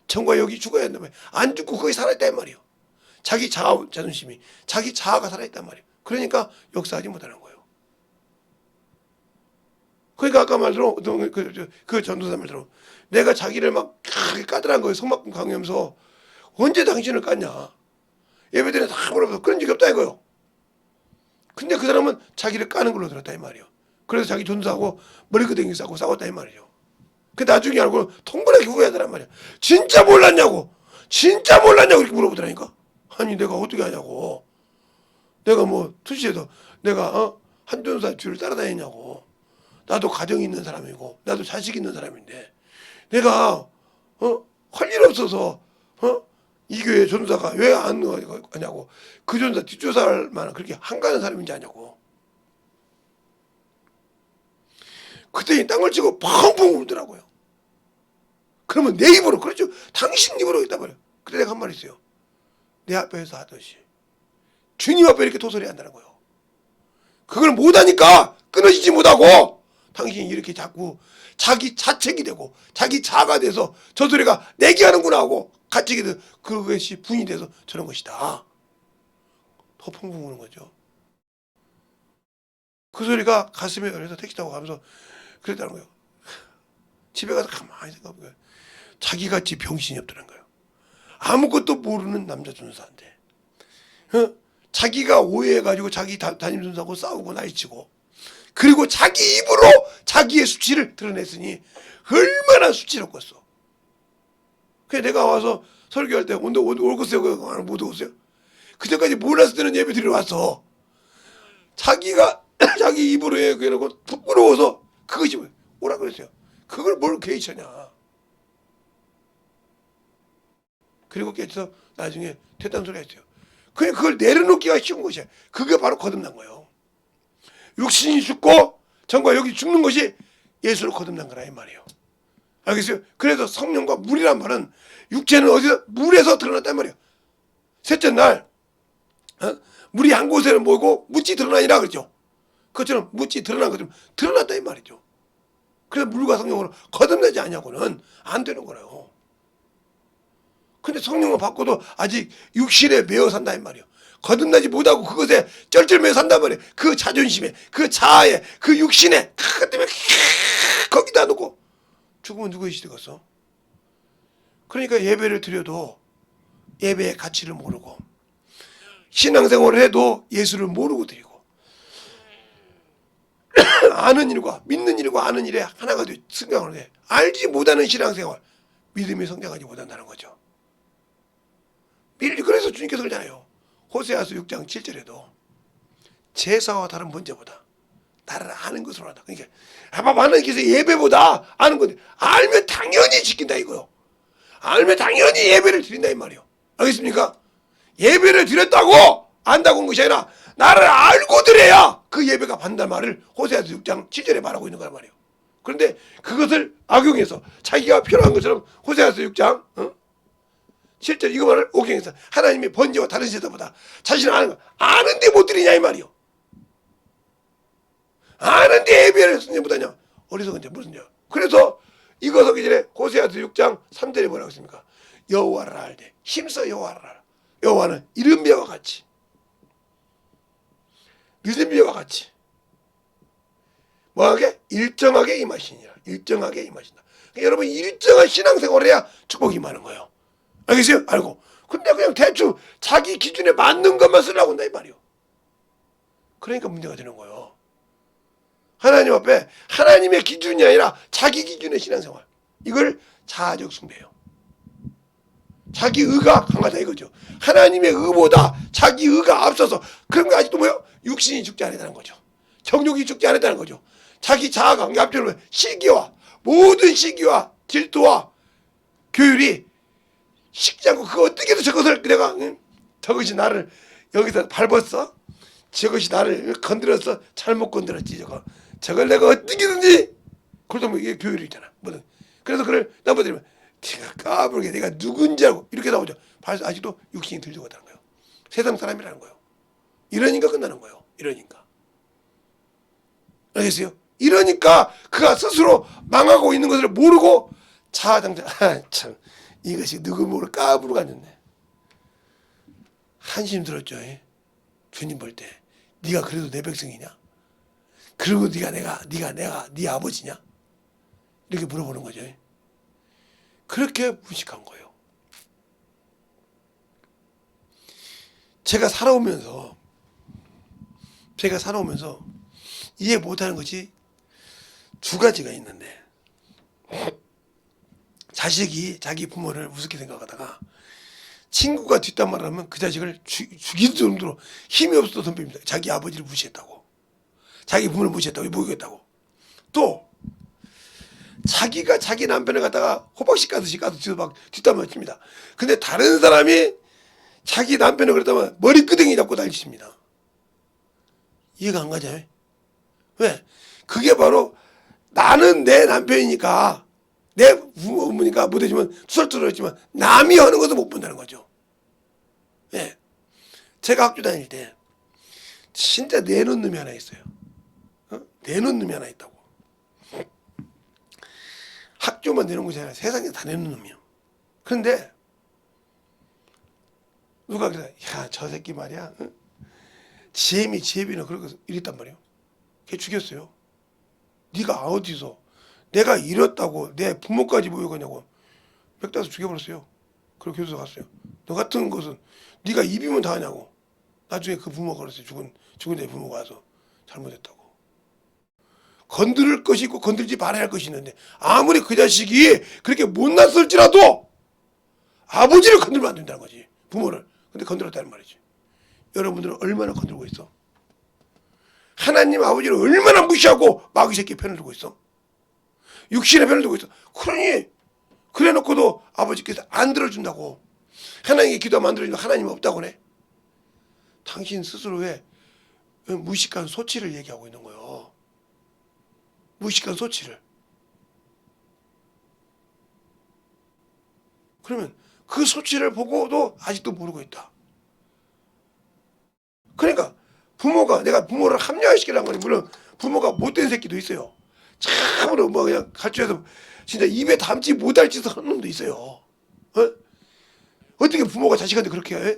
A: 정과 욕이 죽어야 된다 말이요. 안 죽고 거기 살아있다 이 말이요. 자기 자아 자존심이 자기 자아가 살아있단 말이에요. 그러니까 역사하지 못하는 거예요. 그러니까 아까 말대로 그 전도사 말대로 내가 자기를 막 까더란 거예요. 성막군 강요하면서 언제 당신을 깠냐. 예배드리는 다 물어봐서 그런 적이 없다 이거요. 근데 그 사람은 자기를 까는 걸로 들었다 이 말이에요. 그래서 자기 전도사하고 머리끄댕이 싸고 싸웠다 이 말이죠. 그 나중에 알고 통분하게 후회하더란 말이야. 진짜 몰랐냐고. 진짜 몰랐냐고 이렇게 물어보더라니까. 아니 내가 어떻게 하냐고. 내가 뭐 투시에도 내가 한전사 뒤를 따라다니냐고. 나도 가정이 있는 사람이고 나도 자식 있는 사람인데 내가 할 일 없어서 이 교회 전도사가 왜 안 하냐고. 그 전도사 뒷조사할 만한 그렇게 한가한 사람인지 아냐고. 그때 땅을 치고 펑펑 울더라고요. 그러면 내 입으로 그렇죠. 당신 입으로 했단 말이에요. 그때 내가 한 말 있어요. 내 앞에서 하듯이 주님 앞에 이렇게 도소리 한다는 거예요. 그걸 못하니까 끊어지지 못하고 당신이 이렇게 자꾸 자기 자책이 되고 자기 자아가 돼서 저 소리가 내게 하는구나 하고 갇히게 돼서 그것이 분이 돼서 저런 것이다. 더 펑펑 우는 거죠. 그 소리가 가슴에 열려서 택시 타고 가면서 그랬다는 거예요. 집에 가서 가만히 생각해보면 자기같이 병신이 없더라는 거예요. 아무것도 모르는 남자 전도사인데 자기가 오해해가지고 자기 담임 전도사하고 싸우고 난리치고 그리고 자기 입으로 자기의 수치를 드러냈으니 얼마나 수치롭겠어. 그래서 내가 와서 설교할 때 오늘 올 것이요 못 오겠어요. 그때까지 몰랐을 때는 예배 드리러 왔어. 자기가 자기 입으로 해 그러고 부끄러워서 그것이 오라 그랬어요. 그걸 뭘 개의처냐. 그리고 깨쳐서 나중에 퇴단 소리 했어요. 그걸 내려놓기가 쉬운 것이야. 그게 바로 거듭난 거예요. 육신이 죽고 정과 여기 죽는 것이 예수를 거듭난 거라 이 말이에요. 알겠어요? 그래서 성령과 물이란 말은 육체는 어디서 물에서 드러났단 말이에요. 셋째 날 물이 한 곳에는 모이고 묻지 드러나니라 그러죠. 그것처럼 묻지 드러난 것처럼 드러났다 이 말이죠. 그래서 물과 성령으로 거듭나지 않냐고는 안 되는 거라요. 근데 성령을 받고도 아직 육신에 매여 산다 이 말이에요. 거듭나지 못하고 그것에 쩔쩔매여 산단 말이에요. 그 자존심에 그 자아에 그 육신에 그것 때문에 거기다 놓고 죽으면 누구의 시대 갔어? 그러니까 예배를 드려도 예배의 가치를 모르고 신앙생활을 해도 예수를 모르고 드리고 아는 일과 믿는 일과 아는 일에 하나가 돼 성장을 해. 알지 못하는 신앙생활 믿음이 성장하지 못한다는 거죠. 그래서 주님께서 그러잖아요. 호세아서 6장 7절에도 제사와 다른 번제보다 나를 아는 것으로 한다. 그러니까 하는 것이 예배보다 아는 건데 알면 당연히 지킨다 이거요. 알면 당연히 예배를 드린다 이 말이요. 알겠습니까? 예배를 드렸다고 안다고 한 것이 아니라 나를 알고 드려야 그 예배가 받는다는 말을 호세아서 6장 7절에 말하고 있는 거란 말이에요. 그런데 그것을 악용해서 자기가 필요한 것처럼 호세아서 6장 7절 이거 말을 옥행해서 하나님의 번제와 다른 제사보다 자신을 아는 거 아는데 못 드리냐 이 말이요. 아는데 예배를 쓰냐 못하냐 어리석은냐 무슨냐. 그래서 이거 서기 전에 호세아서 6장 3절에 뭐라고 했습니까? 여호와를 알되 힘써 여호와를 알아. 여호와는 이른 비와 같이 늦은 비와 같이 뭐하게? 일정하게 임하시니라. 일정하게 임하신다. 그러니까 여러분 일정한 신앙생활을 해야 축복이 많은 거예요. 알겠어요? 알고. 근데 그냥 대충 자기 기준에 맞는 것만 쓰려고 한다 이 말이요. 그러니까 문제가 되는 거예요. 하나님 앞에 하나님의 기준이 아니라 자기 기준의 신앙생활. 이걸 자아적 숭배예요. 자기 의가 강하다 이거죠. 하나님의 의보다 자기 의가 앞서서 그런 거 아직도 뭐예요? 육신이 죽지 않았다는 거죠. 정욕이 죽지 않았다는 거죠. 자기 자아가 앞쪽으로 시기와 모든 시기와 질투와 교율이 식지 않고 그 어떻게 해서 저것을 내가 저것이 나를 여기서 밟았어? 저것이 나를 건드렸어? 잘못 건드렸지 저걸 내가 어떻게든지 그래도 뭐 이게 교율이 있잖아. 뭐든. 그래서 그걸 넘어뜨리면 제가 까불게 내가 누군지 알고 이렇게 나오죠. 아직도 육신이 들려고 한다는 거예요. 세상 사람이라는 거예요. 이러니까 끝나는 거예요. 이러니까. 알겠어요? 이러니까 그가 스스로 망하고 있는 것을 모르고 자아장자. 참 이것이 누구 모를 까불고 앉았네. 한심 들었죠. 주님 볼 때 네가 그래도 내 백성이냐? 그리고 네가 네 아버지냐? 이렇게 물어보는 거죠. 그렇게 무식한 거예요. 제가 살아오면서 이해 못하는 것이 두 가지가 있는데, 자식이 자기 부모를 우습게 생각하다가 친구가 뒷담화를 하면 그 자식을 죽일 정도로 힘이 없어서 덤빕니다. 자기 아버지를 무시했다고, 자기 부모를 무시했다고, 모욕했다고. 또 자기가 자기 남편을 갖다가 호박씨 까듯이 뒤에서 막 뒷담화 칩니다. 근데 다른 사람이 자기 남편을 그랬다면 머리끄댕이 잡고 다니십니다. 이해가 안 가죠? 왜? 그게 바로 나는 내 남편이니까, 내 부모니까 못해주면 투설투설했지만 남이 하는 것도 못 본다는 거죠. 예. 제가 학교 다닐 때 진짜 내놓은 놈이 하나 있어요. 내놓은 놈이 하나 있다고. 학교만 내놓은 것이 아니라 세상에 다 내놓은 놈이요. 그런데 누가 그래, 야, 저 새끼 말이야, 지혜비는 그러고 이랬단 말이에요. 걔 죽였어요. 네가 어디서 내가 이랬다고 내 부모까지 모욕하냐고 백 따서 죽여버렸어요. 그리고 교도소 갔어요. 너 같은 것은 네가 입이면 다 하냐고. 나중에 그 부모가 그랬어요. 죽은 내 부모가 와서 잘못했다고. 건드릴 것이 있고 건들지 말아야 할 것이 있는데, 아무리 그 자식이 그렇게 못났을지라도 아버지를 건들면 안 된다는 거지, 부모를. 근데 건드렸다는 말이지. 여러분들은 얼마나 건들고 있어? 하나님 아버지를 얼마나 무시하고 마귀 새끼 편을 들고 있어? 육신의 편을 들고 있어. 그러니 그래 놓고도 아버지께서 안 들어준다고, 하나님께 기도하면 안 들어준다고, 하나님 없다고 해. 당신 스스로의 무식한 소치를 얘기하고 있는 거예요. 무식한 소치를. 그러면 그 소치를 보고도 아직도 모르고 있다. 그러니까 내가 부모를 합리화시키려는 거니, 물론 부모가 못된 새끼도 있어요. 참으로 뭐 그냥 갈주해서 진짜 입에 담지 못할 짓을 하는 놈도 있어요. 어떻게 부모가 자식한테 그렇게 해?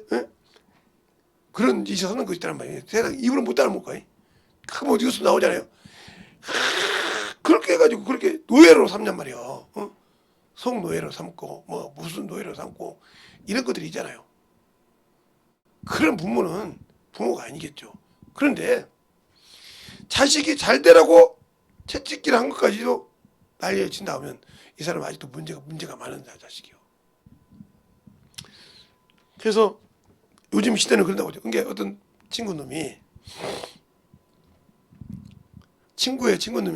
A: 그런 짓을 하는 것이 있다는 말이에요. 세상 입으로 못 따라먹을까? 그거 뉴스 나오잖아요. 그렇게 해가지고 그렇게 노예로 삼냔 말이에요. 성노예로 삼고 뭐 무슨 노예로 삼고 이런 것들이 있잖아요. 그런 부모는 부모가 아니겠죠. 그런데 자식이 잘 되라고 채찍질 한 것까지도 난리를 친다 하면 이 사람 아직도 문제가 많은 자식이요. 그래서 요즘 시대는 그런다고 하죠. 그러니까 어떤 친구놈이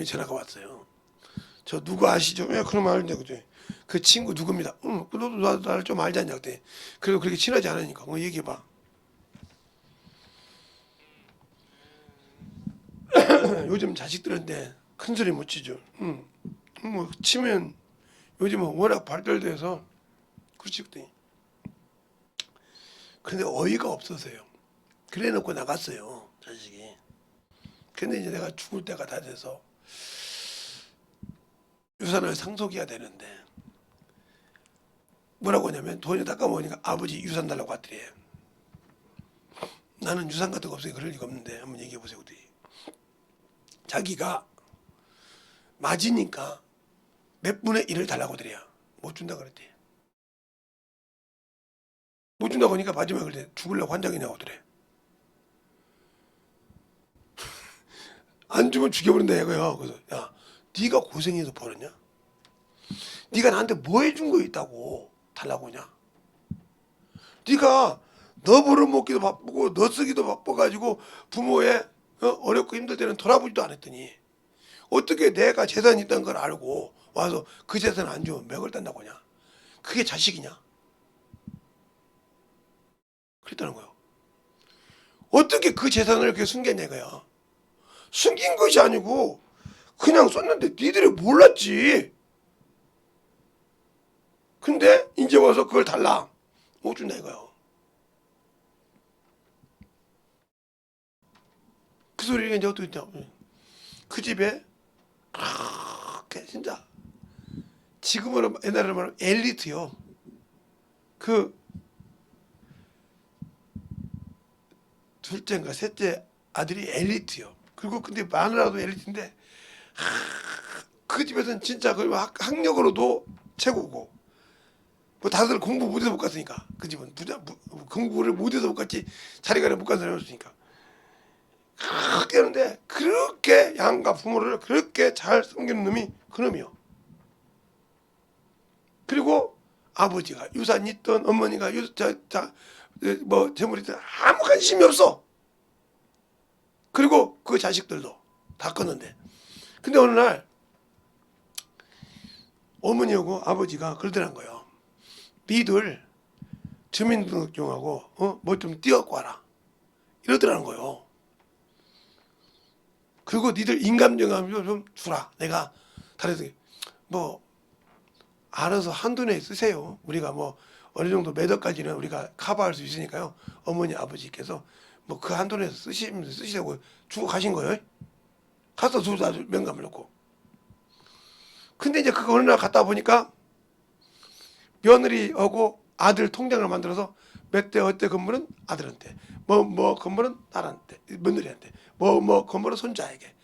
A: 전화가 왔어요. 저 누구 아시죠? 왜 그런 말 하는데, 그죠? 그 친구 누굽니다. 너도 나를 좀 알지 않냐 그때. 그리고 그렇게 친하지 않으니까 얘기해봐. 요즘 자식들한테 큰 소리 못 치죠. 뭐 치면 요즘은 워낙 발달돼서 그렇지. 근데 어이가 없어서요. 그래 놓고 나갔어요, 자식이. 근데 이제 내가 죽을 때가 다 돼서 유산을 상속해야 되는데, 뭐라고 하냐면 돈이 다 까먹으니까 아버지 유산 달라고 하더래. 나는 유산 같은 거 없으니 그럴 리가 없는데 한번 얘기해 보세요. 어디 자기가 맞으니까 몇 분의 1을 달라고 하더래요. 못 준다 그랬대. 못 준다고 하니까 마지막에 그래, 죽으려고 환장이냐고 하더래. 안 주면 죽여버린다 이거야. 그래서 야, 네가 고생해서 벌었냐? 네가 나한테 뭐 해준 거 있다고 달라고 하냐? 네가 너 벌어먹기도 바쁘고 너 쓰기도 바빠가지고 부모의 어렵고 힘들 때는 돌아보지도 안 했더니 어떻게 내가 재산이 있다는 걸 알고 와서 그 재산 안 주면 맥을 딴다고 하냐? 그게 자식이냐? 그랬다는 거예요. 어떻게 그 재산을 이렇게 숨겼냐 이거야. 숨긴 것이 아니고 그냥 썼는데 니들이 몰랐지. 근데 이제 와서 그걸 달라. 못 준다 이거야. 그 소리가 이제 어떻게 있냐. 그 집에 진짜 지금으로 옛날에 말하면 엘리트요. 그 둘째인가 셋째 아들이 엘리트요. 그리고 근데 마누라도 엘리트인데 그 집에서는 진짜 그 학력으로도 최고고 뭐 다들 공부 못해서 못 갔으니까 그 집은 공부를 못해서 못 갔지 자리가 못 간 사람이 없으니까 그렇게 하는데 그렇게 양가 부모를 그렇게 잘 섬기는 놈이 그놈이요. 그리고 아버지가 유산이 있던 어머니가 뭐 재물이 있던 아무 관심이 없어. 그리고 그 자식들도 다 컸는데 근데 어느 날 어머니하고 아버지가 그러더란 거예요. 니들 주민등록증하고 뭐 좀 띄워갖고 와라 이러더라는 거예요. 그리고 니들 인감증하면 좀 주라. 내가 다른 뭐 알아서 한눈에 쓰세요. 우리가 뭐 어느 정도 몇 억까지는 우리가 커버할 수 있으니까요. 어머니 아버지께서 뭐 그 한돈에서 쓰시려고 주고 가신 거예요. 가서 둘 다 명감을 놓고. 근데 이제 그거 어느 날 갔다 보니까 며느리하고 아들 통장을 만들어서 몇 대 어때 건물은 아들한테 뭐 건물은 딸한테 며느리한테 뭐 건물은 손자에게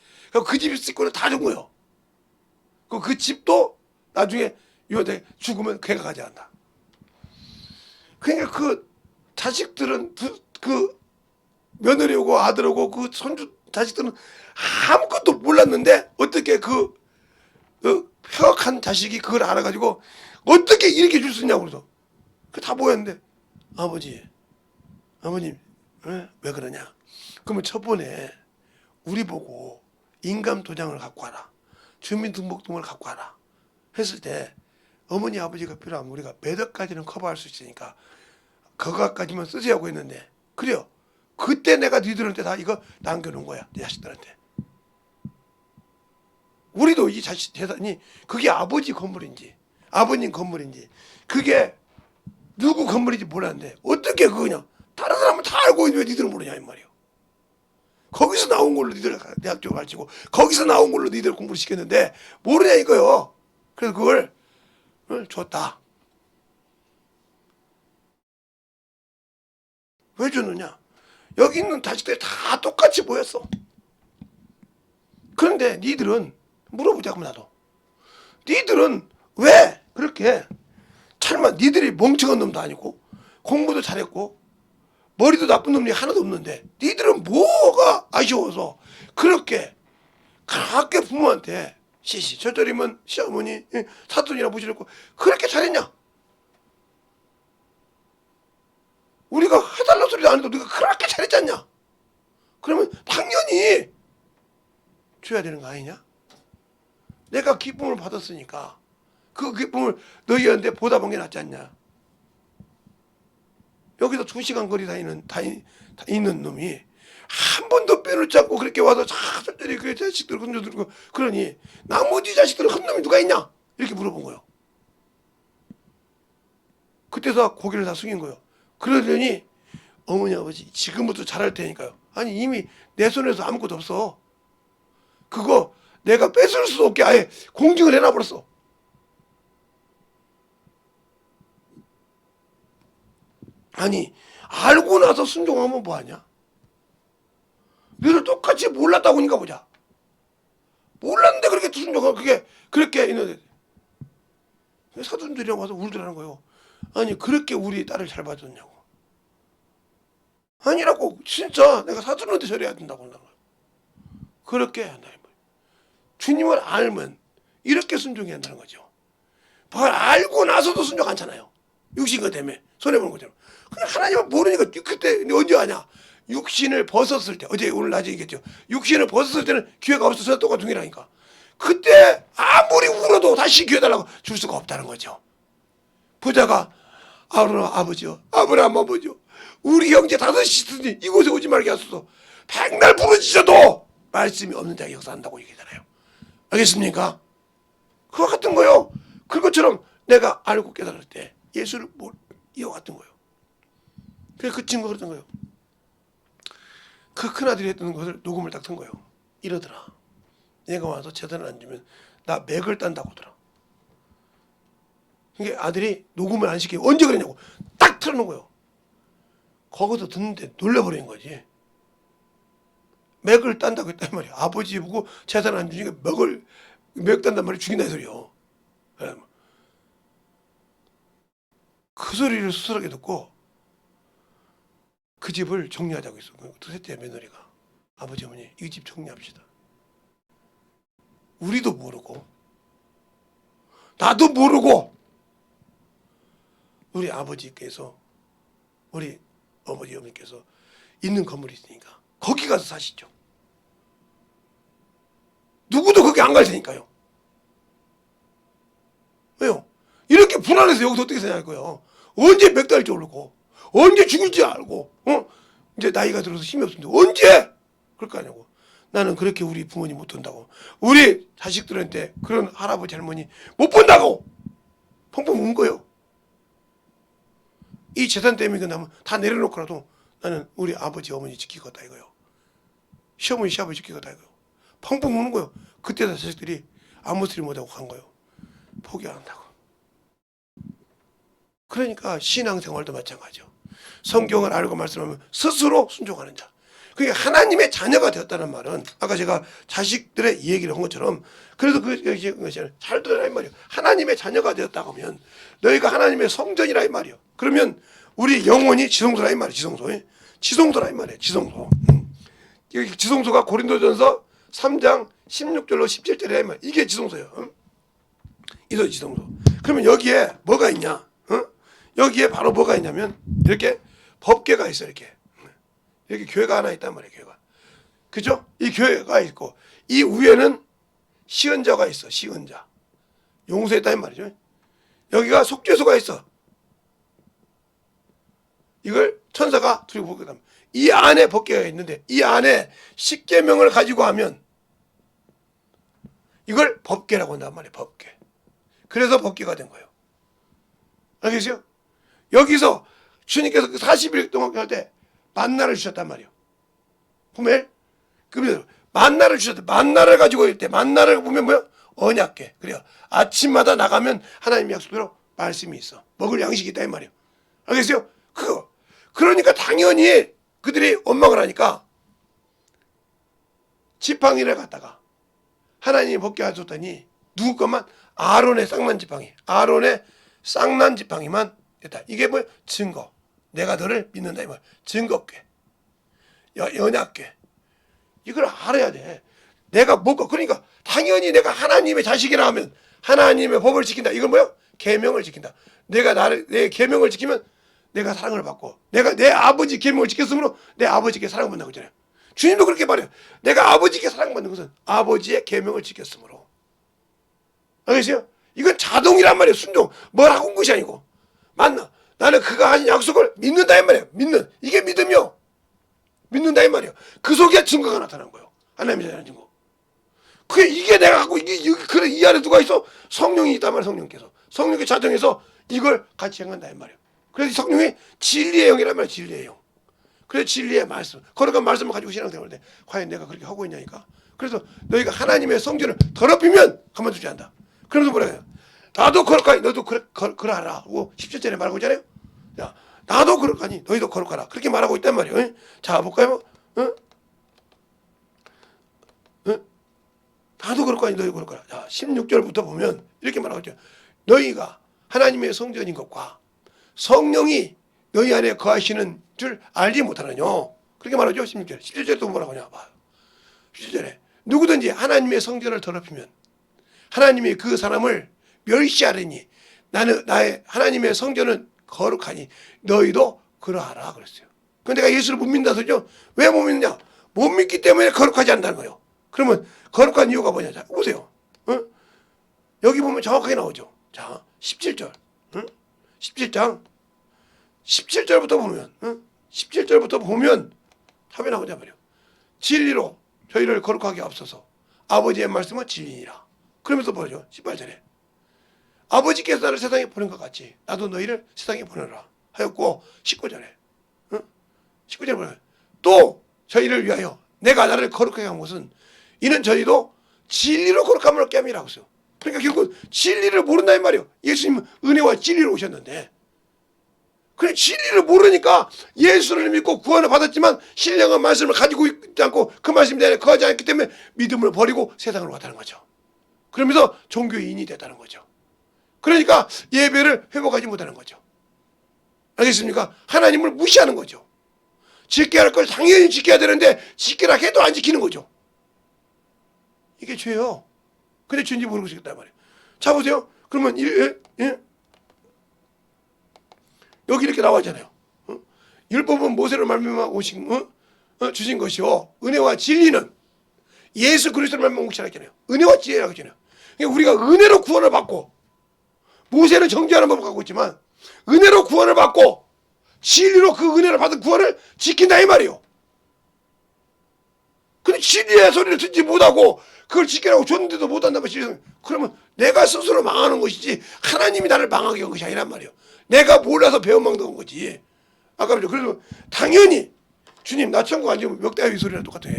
A: 그 집이 쓸 거는 다 준 거예요. 그 집도 나중에 요한테 죽으면 걔가 가져간다. 그러니까 그 자식들은 그 며느리하고 아들하고 그 손주 자식들은 아무것도 몰랐는데 어떻게 그 폐역한 자식이 그걸 알아가지고 어떻게 이렇게 줄 수 있냐고 그래서 그 다 모였는데 아버님 왜 그러냐? 그러면 첫 번에 우리 보고 인감 도장을 갖고 와라, 주민등록증을 갖고 와라 했을 때 어머니 아버지가 필요하면 우리가 몇 억까지는 커버할 수 있으니까 그거까지만 쓰세요 했는데 그래요. 그때 내가 니들한테 다 이거 남겨놓은 거야. 내 자식들한테. 우리도 이 자식 재산이 그게 아버지 건물인지 아버님 건물인지 그게 누구 건물인지 몰랐는데 어떻게 그거냐. 다른 사람은 다 알고 있는데 왜 니들은 모르냐 이 말이에요. 거기서 나온 걸로 니들 대학교 가르치고 거기서 나온 걸로 니들 공부를 시켰는데 모르냐 이거요. 그래서 그걸 줬다. 왜 줬느냐. 여기 있는 자식들이 다 똑같이 보였어. 그런데 니들은 물어보자고 나도. 니들은 왜 그렇게 설마 니들이 멍청한 놈도 아니고 공부도 잘했고 머리도 나쁜 놈이 하나도 없는데 니들은 뭐가 아쉬워서 그렇게 부모한테 시시 저절이면 시어머니 사돈이라 무시했고 그렇게 잘했냐. 우리가 해달라 소리도 안 해도 네가 그렇게 잘했지 않냐. 그러면 당연히 줘야 되는 거 아니냐. 내가 기쁨을 받았으니까 그 기쁨을 너희한테 보답한 게 낫지 않냐. 여기서 2시간 거리 다니는 놈이 한 번도 빼놓지 않고 그렇게 와서 자절히 그 자식들 건져들고 그러니 나머지 자식들은 한 놈이 누가 있냐 이렇게 물어본 거예요. 그때서 고개를 다 숙인 거예요. 그러더니 어머니 아버지 지금부터 잘할 테니까요. 아니 이미 내 손에서 아무것도 없어. 그거 내가 뺏을 수 없게 아예 공증을 해놔버렸어. 아니 알고 나서 순종하면 뭐하냐. 너희들 똑같이 몰랐다고 하니까 보자. 몰랐는데 그렇게 순종하고 그게 그렇게 있는데 사돈들이랑 와서 울더라는 거예요. 아니 그렇게 우리 딸을 잘 봐줬냐고. 아니라고. 진짜 내가 사돈한테 절해야 된다고 한다는 거예요. 그렇게 해야 한다. 주님을 알면 이렇게 순종해야 한다는 거죠. 그걸 알고 나서도 순종 않잖아요. 육신과 때문에 손해보는 거잖아. 그냥 하나님을 모르니까 그때 언제 하냐. 육신을 벗었을 때 어제 오늘 낮에 얘기했죠. 육신을 벗었을 때는 기회가 없어서 똑같은 일이라니까. 그때 아무리 울어도 다시 기회 달라고 줄 수가 없다는 거죠. 부자가 아브라함 아버지요. 우리 형제 5이 이곳에 오지 말게 하소서. 백날 부르짖어도 말씀이 없는 자가 역사한다고 얘기하잖아요. 알겠습니까? 그와 같은 거요. 그것처럼 내가 알고 깨달을 때 예수를 이와 같은 거예요. 그래서 그 친구가 그랬던 거예요. 그 큰아들이 했던 것을 녹음을 딱 튼 거예요. 이러더라. 얘가 와서 재산을 안 주면 나 맥을 딴다고 하더라. 이게 아들이 녹음을 안 시키고 언제 그랬냐고 딱 틀어놓은 거예요. 거기서 듣는데 놀라버린 거지. 맥을 딴다고 했단 말이야. 아버지 보고 재산 안 주니까 맥 딴단 말이야. 죽인다 이 소리요. 그 소리를 수술하게 듣고 그 집을 정리하자고 했어. 셋째 며느리가. 아버지 어머니 이 집 정리합시다. 우리도 모르고 나도 모르고 우리 아버지께서 우리 어머니 어머니께서 있는 건물이 있으니까 거기 가서 사시죠. 누구도 거기 안 갈 테니까요. 왜요? 이렇게 불안해서 여기서 어떻게 생각할거예요? 언제 맥달지 모르고 언제 죽을지 알고 이제 나이가 들어서 힘이 없는데 언제 그럴 거 아니냐고. 나는 그렇게 우리 부모님 못 본다고. 우리 자식들한테 그런 할아버지 할머니 못 본다고 펑펑 운 거예요. 이 재산 때문에 끝나면 다 내려놓고라도 나는 우리 아버지 어머니 지키겠다 이거요. 시어머니 시아버지 지키겠다 이거요. 펑펑 우는 거예요. 그때 자식들이 아무 소리 못하고 간 거예요. 포기 안 한다고. 그러니까 신앙생활도 마찬가지죠. 성경을 알고 말씀하면 스스로 순종하는 자. 그게 하나님의 자녀가 되었다는 말은 아까 제가 자식들의 얘기를 한 것처럼 그래서 그것이 잘 들으라 이 말이에요. 하나님의 자녀가 되었다고 하면 너희가 하나님의 성전이라 이 말이에요. 그러면 우리 영혼이 지성소라 이 말이에요. 지성소라 이 말이에요. 지성소. 여기 지성소가 고린도전서 3장 16절로 17절이라 이 말이에요. 이게 지성소예요. 이게 지성소. 그러면 여기에 뭐가 있냐? 여기에 바로 뭐가 있냐면 이렇게 법궤가 있어. 이렇게 교회가 하나 있단 말이에요. 교회가. 그죠? 이 교회가 있고 이 위에는 시은자가 있어. 시은자. 용서했다는 말이죠. 여기가 속죄소가 있어. 이걸 천사가 들고 보거든. 이 안에 법궤가 있는데 이 안에 십계명을 가지고 하면 이걸 법궤라고 한단 말이에요. 법궤. 그래서 법궤가 된 거예요. 알겠어요? 여기서 주님께서 40일 동안 할 때 만나를 주셨단 말이에요. 보면 그 만나를 주셨대. 만나를 가지고 있을 때 만나를 보면 뭐야? 언약궤. 그래요. 아침마다 나가면 하나님 약속대로 말씀이 있어. 먹을 양식이 있다 이 말이에요. 알겠어요? 그거. 그러니까 당연히 그들이 원망을 하니까 지팡이를 갖다가 하나님이 벗게 하셨더니 누구 것만 아론의 쌍난 지팡이. 아론의 쌍난 지팡이만 됐다. 이게 뭐야? 증거. 내가 너를 믿는다 이 말. 증거궤. 연약궤. 이걸 알아야 돼. 내가 뭐가 그러니까 당연히 내가 하나님의 자식이라 하면 하나님의 법을 지킨다. 이건 뭐야? 계명을 지킨다. 내가 내 계명을 지키면 내가 사랑을 받고 내가 내 아버지 계명을 지켰으므로 내 아버지께 사랑받는다고 했잖아요. 주님도 그렇게 말해요. 내가 아버지께 사랑받는 것은 아버지의 계명을 지켰으므로. 알겠어요? 이건 자동이란 말이에요. 순종. 뭘 하고 온 것이 아니고. 맞나? 나는 그가 하신 약속을 믿는다 이 말이에요. 믿는. 이게 믿음이요. 믿는다 이 말이에요. 그 속에 증거가 나타난 거예요. 하나님의 자녀라는 증거. 이게 내가 갖고 그래 이 안에 누가 있어? 성령이 있단 말이에요. 성령께서. 성령의 자정해서 이걸 같이 행한다 이 말이에요. 그래서 성령이 진리의 영이란 말이에요. 진리의 영. 그래서 진리의 말씀. 거룩한 말씀을 가지고 신앙생활 할 때 과연 내가 그렇게 하고 있냐니까. 그래서 너희가 하나님의 성전을 더럽히면 가만두지 않는다. 그러면서 뭐라 해요? 나도 거룩하니 너도 그러하라 하고 17절에 말하고 있잖아요. 야, 나도 거룩하니 너희도 거룩하라. 그렇게 말하고 있단 말이에요. 응? 자 볼까요? 응? 응? 나도 거룩하니 너희도 거룩하라. 자 16절부터 보면 이렇게 말하고 있죠. 너희가 하나님의 성전인 것과 성령이 너희 안에 거하시는 줄 알지 못하느냐. 그렇게 말하죠. 16절에. 17절에 또 뭐라고 하냐 봐요. 17절에 누구든지 하나님의 성전을 더럽히면 하나님이 그 사람을 멸시하리니 나는 나의 하나님의 성전은 거룩하니 너희도 그러하라 그랬어요. 그런데 내가 예수를 못 믿는다 소리죠. 왜 못 믿느냐? 못 믿기 때문에 거룩하지 않다는 거예요. 그러면 거룩한 이유가 뭐냐? 자, 보세요. 응? 여기 보면 정확하게 나오죠. 자, 17절. 응? 17장 17절부터 보면 17절부터 보면 답이 나오자 말이에요. 진리로 저희를 거룩하게 앞서서 아버지의 말씀은 진리니라. 그러면서 뭐죠? 18절에 아버지께서 나를 세상에 보낸 것 같이 나도 너희를 세상에 보내라 하였고 19절에 19절에 또 저희를 위하여 내가 나를 거룩하게 한 것은 이는 저희도 진리로 거룩함을 얻게 함이라고 했어요. 그러니까 결국 진리를 모른다 이 말이에요. 예수님은 은혜와 진리로 오셨는데, 그래 진리를 모르니까 예수를 믿고 구원을 받았지만 신령한 말씀을 가지고 있지 않고 그 말씀 내에 거하지 않기 때문에 믿음을 버리고 세상으로 갔다는 거죠. 그러면서 종교인이 됐다는 거죠. 그러니까 예배를 회복하지 못하는 거죠. 알겠습니까? 하나님을 무시하는 거죠. 지켜야 할 걸 당연히 지켜야 되는데 지키라 해도 안 지키는 거죠. 이게 죄예요. 근데 죄인지 모르고 지켰단 말이에요. 자 보세요. 그러면 여기 이렇게 나와 있잖아요. 율법은 모세로 말미암아 오신 주신 것이요 은혜와 진리는 예수 그리스도로 말미암아 오시라 했잖아요. 은혜와 진리라고 했잖아요. 그러니까 우리가 은혜로 구원을 받고, 모세는 정죄하는 법을 갖고 있지만 은혜로 구원을 받고 진리로 그 은혜를 받은 구원을 지킨다 이 말이에요. 근데 진리의 소리를 듣지 못하고 그걸 지키라고 줬는데도 못한다면 그러면 내가 스스로 망하는 것이지 하나님이 나를 망하게 한 것이 아니란 말이에요. 내가 몰라서 배은망덕한 거지. 아까 그랬죠. 그래서 당연히 주님 나 천국 안 지으면 멱다귀 소리랑 똑같아.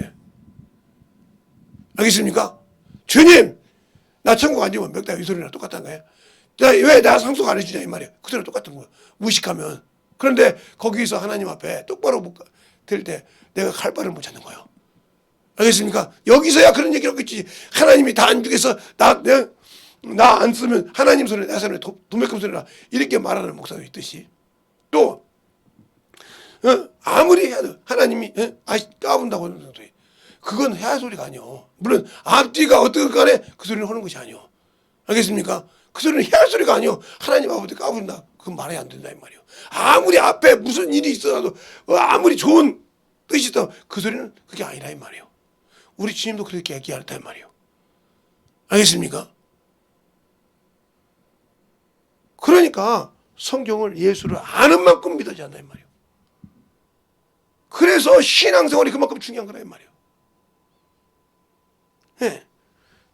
A: 알겠습니까? 주님 나 천국 안 지으면 멱다귀 소리랑 똑같다는 거예요. 왜 나 상속 안 해주냐 이 말이에요. 그 소리랑 똑같은 거예요. 무식하면. 그런데 거기서 하나님 앞에 똑바로 들 때 내가 칼발을 못 찾는 거예요. 알겠습니까? 여기서야 그런 얘기를 하겠지. 하나님이 다 안 주겠어. 나 안 쓰면 하나님 손에 내 손에 도매금 손이라 이렇게 말하는 목사도 있듯이 또 아무리 해도 하나님이 까분다고 하는 소리 그건 해야 소리가 아니요. 물론 앞뒤가 어떻게 간에 그 소리는 하는 것이 아니요. 알겠습니까? 그 소리는 해야 소리가 아니요. 하나님 아버지 까분다 그건 말이 안 된다 이 말이요. 아무리 앞에 무슨 일이 있어도 아무리 좋은 뜻이 있어 그 소리는 그게 아니라 이 말이요. 우리 주님도 그렇게 얘기할 때 말이요. 알겠습니까? 그러니까 성경을 예수를 아는 만큼 믿어야지 않나 이 말이요. 그래서 신앙생활이 그만큼 중요한 거라 이 말이요. 네.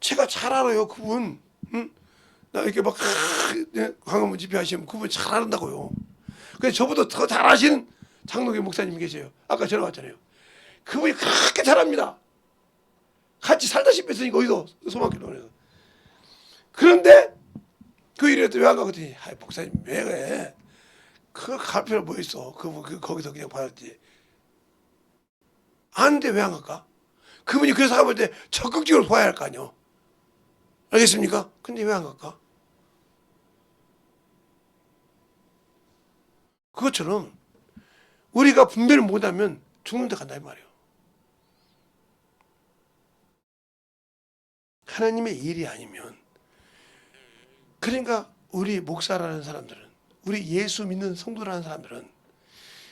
A: 제가 잘 알아요 그분. 나 이렇게 막 광화문 집회하시면 그분 잘 알았다고요. 근데 저보다 더 잘 아시는 장로교 목사님 계세요. 아까 전화 왔잖아요. 그분이 그렇게 잘합니다. 같이 살다시피 했으니까 어디서 소망교회에서. 그런데 그 일에 왜 안 가거든요. 목사님 왜 그래? 그거 갈 필요 뭐 있어? 거기서 그냥 받았지. 아는데 왜 안 갈까? 그분이 그 사람을 때 적극적으로 봐야 할 거 아니요. 알겠습니까? 근데 왜 안 갈까? 그것처럼 우리가 분별을 못하면 죽는 데 간다 이 말이에요. 하나님의 일이 아니면. 그러니까 우리 목사라는 사람들은, 우리 예수 믿는 성도라는 사람들은